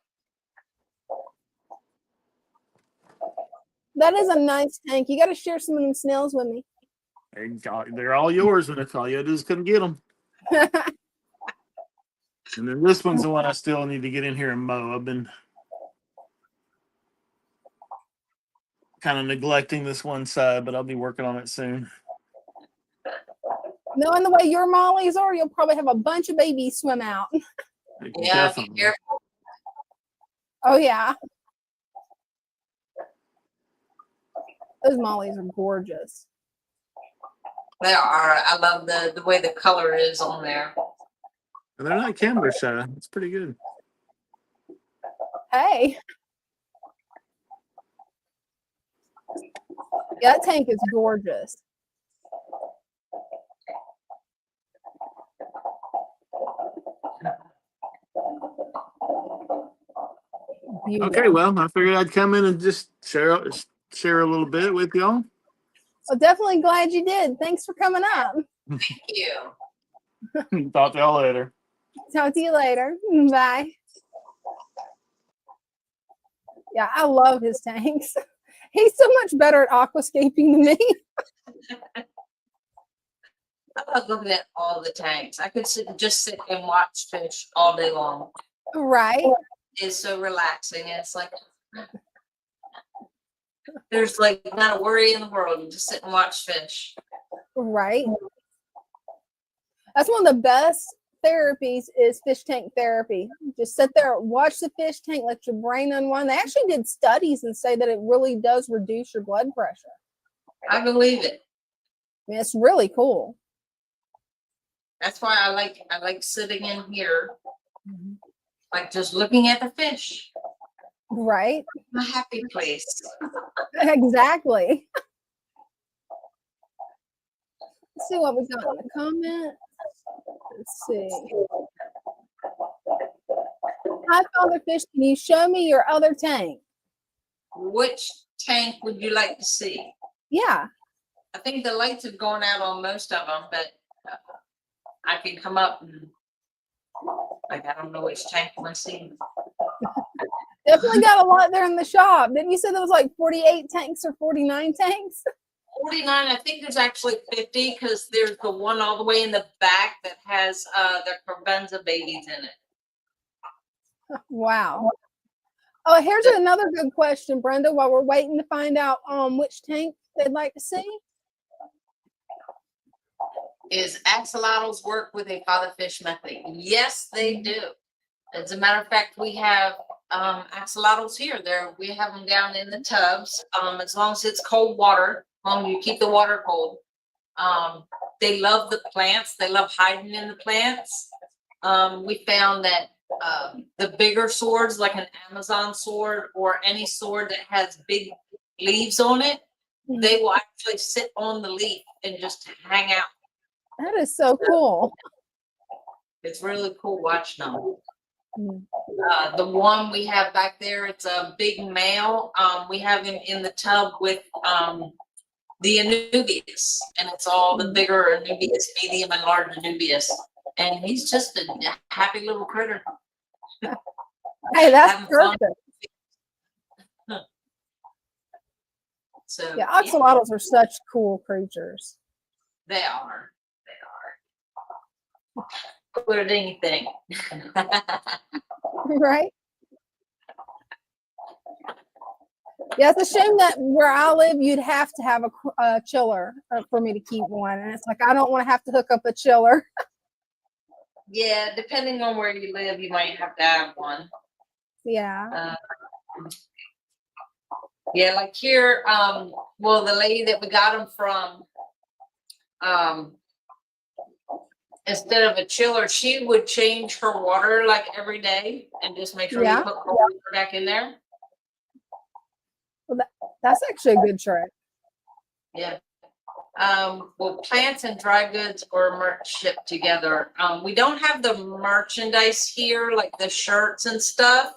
That is a nice tank. You got to share some of them snails with me. They're all yours, and that's all you do is come get them. And then this one's the one I still need to get in here and mow. I've been kind of neglecting this one side, but I'll be working on it soon. Knowing the way your mollies are, you'll probably have a bunch of babies swim out. Yeah, Definitely. be careful. Oh, yeah. Those mollies are gorgeous. They are. I love the way the color is on there. And they're not camera shy. It's pretty good. Hey. Yeah, that tank is gorgeous. Beautiful. Okay, well, I figured I'd come in and just share a little bit with y'all. Well, definitely glad you did. Thanks for coming up. Thank you. Talk to y'all later. Talk to you later. Bye. Yeah, I love his tanks. He's so much better at aquascaping than me. I love looking at all the tanks. I could just sit and watch fish all day long. Right. It's so relaxing. And it's like, there's like not a worry in the world. You just sit and watch fish. Right. That's one of the best therapies is fish tank therapy. Just sit there, watch the fish tank, let your brain unwind. They actually did studies and say that it really does reduce your blood pressure. I believe it. I mean, it's really cool. That's why I like sitting in here, like just looking at the fish. Right. A happy place. Exactly. Let's see what we got in the comments. Let's see. Hi, Father Fish. Can you show me your other tank? Which tank would you like to see? Yeah. I think the lights have gone out on most of them, but I can come up and like I don't know which tank you want to see. Definitely got a lot there in the shop. Didn't you say there was like 48 tanks or 49 tanks? 49, I think there's actually 50 because there's the one all the way in the back that has the Carbenza babies in it. Wow. Oh, here's another good question, Brenda, while we're waiting to find out which tank they'd like to see. Is axolotls work with a father fish method? Yes, they do. As a matter of fact, we have axolotls here. We have them down in the tubs. As long as it's cold water, as long as you keep the water cold. They love the plants. They love hiding in the plants. We found that the bigger swords, like an Amazon sword or any sword that has big leaves on it, they will actually sit on the leaf and just hang out. That is so cool. It's really cool watching them. The one we have back there, it's a big male. We have him in the tub with the Anubias, and it's all the bigger Anubias, medium and large Anubias. And he's just a happy little critter. Hey, that's perfect. So yeah, axolotls are such cool creatures. They are. Cool as anything. Right? Yeah, it's a shame that where I live, you'd have to have a chiller for me to keep one. And it's like, I don't want to have to hook up a chiller. Yeah, depending on where you live, you might have to have one. Yeah. Yeah, like here, well, the lady that we got them from, instead of a chiller, she would change her water like every day and just make sure you put cold water back in there. Well, that's actually a good trick. Yeah. Well, plants and dry goods or merch shipped together. We don't have the merchandise here, like the shirts and stuff.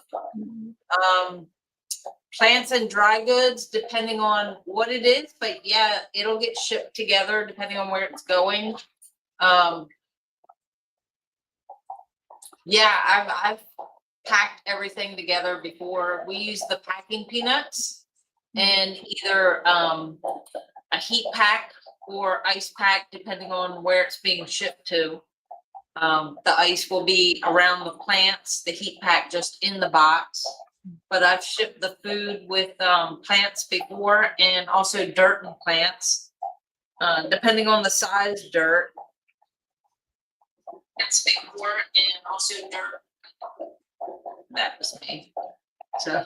Plants and dry goods, depending on what it is, but yeah, it'll get shipped together depending on where it's going. Yeah, I've packed everything together before. We use the packing peanuts and either a heat pack or ice pack, depending on where it's being shipped to. The ice will be around the plants, the heat pack just in the box. But I've shipped the food with plants before and also dirt and plants, depending on the size dirt. That's before and also dirt. That was me. So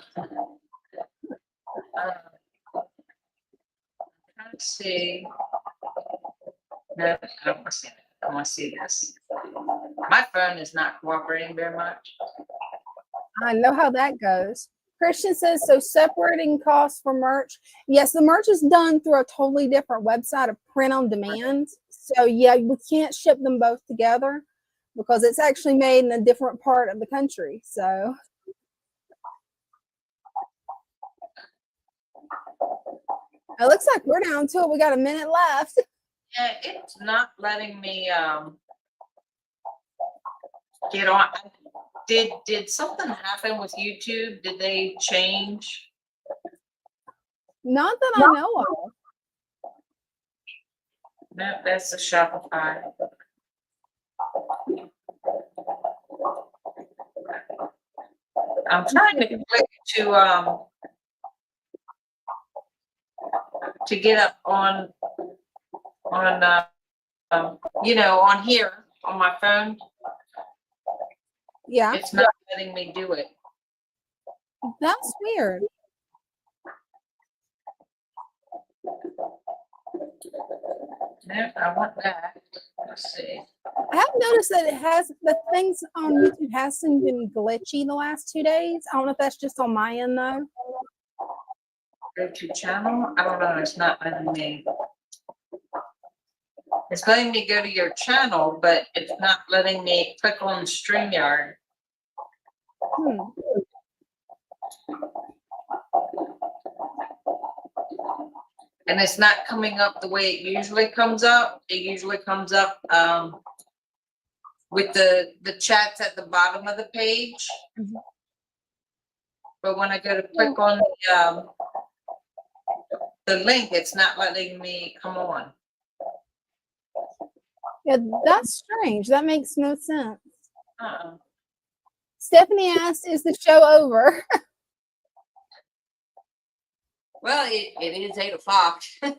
let's see. No, I don't want to see that. I want to see this. My phone is not cooperating very much. I know how that goes. Christian says, so separating costs for merch. Yes, the merch is done through a totally different website of print on demand. So yeah, we can't ship them both together because it's actually made in a different part of the country. So it looks like we're down to it. We got a minute left. Yeah, it's not letting me get on. Did something happen with YouTube? Did they change? Not that I know of. No, that's the Shopify. I'm trying to click to get up on on here on my phone. Yeah, It's not letting me do it. that's weird. No, I want that. Let's see. I have noticed that it has the things on YouTube hasn't been glitchy the last 2 days. I don't know if that's just on my end though. Go to channel. I don't know. It's not letting me. It's letting me go to your channel, but it's not letting me click on StreamYard. And it's not coming up the way it usually comes up. It usually comes up with the chats at the bottom of the page. But when I go to click on the link, it's not letting me come on. Yeah, that's strange. That makes no sense. Uh-uh. Stephanie asked, "Is the show over?" Well, it is 8 o'clock. I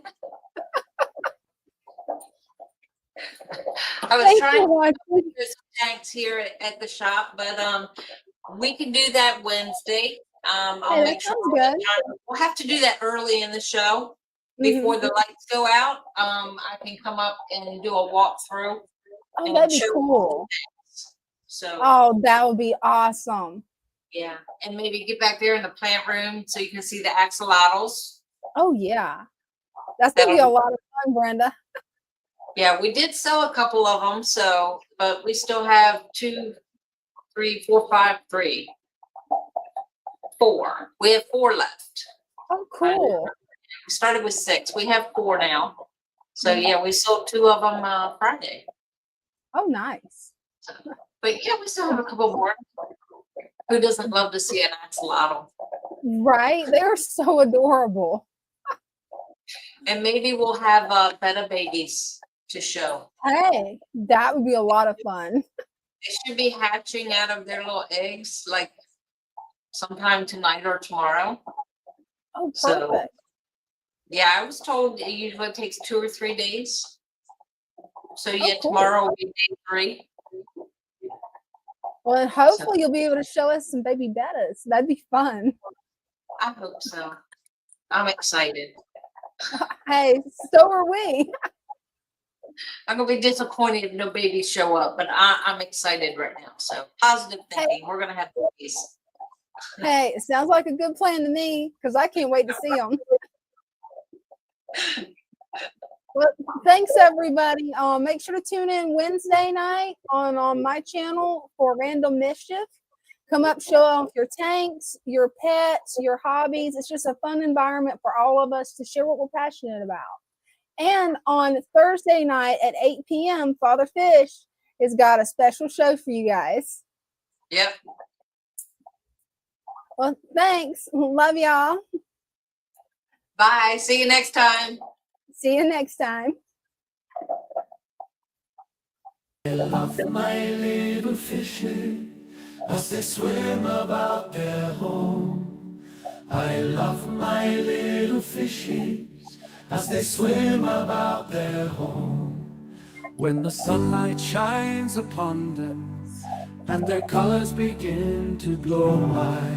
was Thank trying you, to watching. do some tanks here at the shop, but we can do that Wednesday. I'll Hey, that make sure sounds good. we'll have to do that early in the show before the lights go out. I can come up and do a walkthrough. Oh, and that'd be show cool. So Oh, that would be awesome. yeah, and maybe get back there in the plant room so you can see the axolotls. Oh yeah, that's gonna be a lot of fun, Brenda. Yeah, we did sell a couple of them, but we still have 2, 3, 4, 5, 3, 4. We have 4 left. Oh, cool. We started with 6. We have 4 now. So yeah, we sold 2 of them Friday. Oh, nice. But yeah, we still have a couple more. Who doesn't love to see an axolotl? Right? They are so adorable. And maybe we'll have betta babies to show. Hey, that would be a lot of fun. They should be hatching out of their little eggs like sometime tonight or tomorrow. Oh, perfect. So, yeah, I was told it usually takes 2 or 3 days. So yeah, cool. tomorrow will be day 3. Well, and hopefully you'll be able to show us some baby bettas. That'd be fun. I hope so. I'm excited. Hey, so are we. I'm gonna be disappointed if no babies show up, but I'm excited right now. So positive thinking. We're gonna have babies. Hey, it sounds like a good plan to me because I can't wait to see them. Well, thanks everybody. Make sure to tune in Wednesday night on my channel for Random Mischief. Come up, show off your tanks, your pets, your hobbies. It's just a fun environment for all of us to share what we're passionate about. And on Thursday night at 8 p.m., Father Fish has got a special show for you guys. Yep. Well, thanks. Love y'all. Bye. See you next time. See you next time. I love my little fishes as they swim about their home. I love my little fishes as they swim about their home. When the sunlight shines upon them and their colors begin to glow, I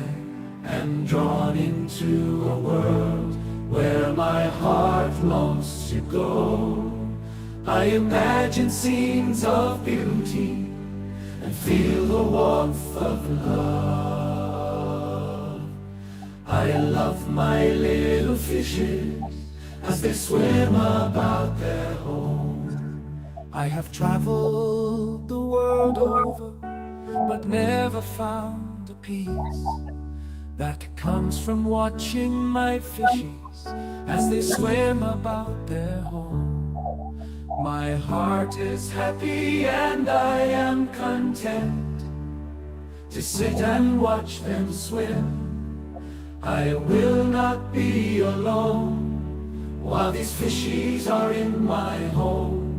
am drawn into a world where my heart longs to go. I imagine scenes of beauty and feel the warmth of love. I love my little fishes as they swim about their home. I have traveled the world over, but never found a peace that comes from watching my fishies as they swim about their home. My heart is happy and I am content to sit and watch them swim. I will not be alone while these fishies are in my home.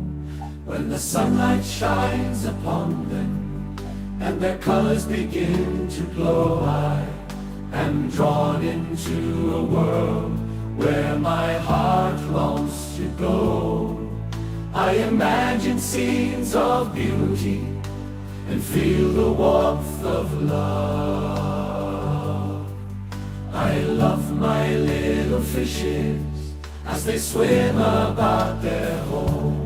When the sunlight shines upon them and their colors begin to glow. I am drawn into a world where my heart longs to go. I imagine scenes of beauty and feel the warmth of love. I love my little fishes as they swim about their home.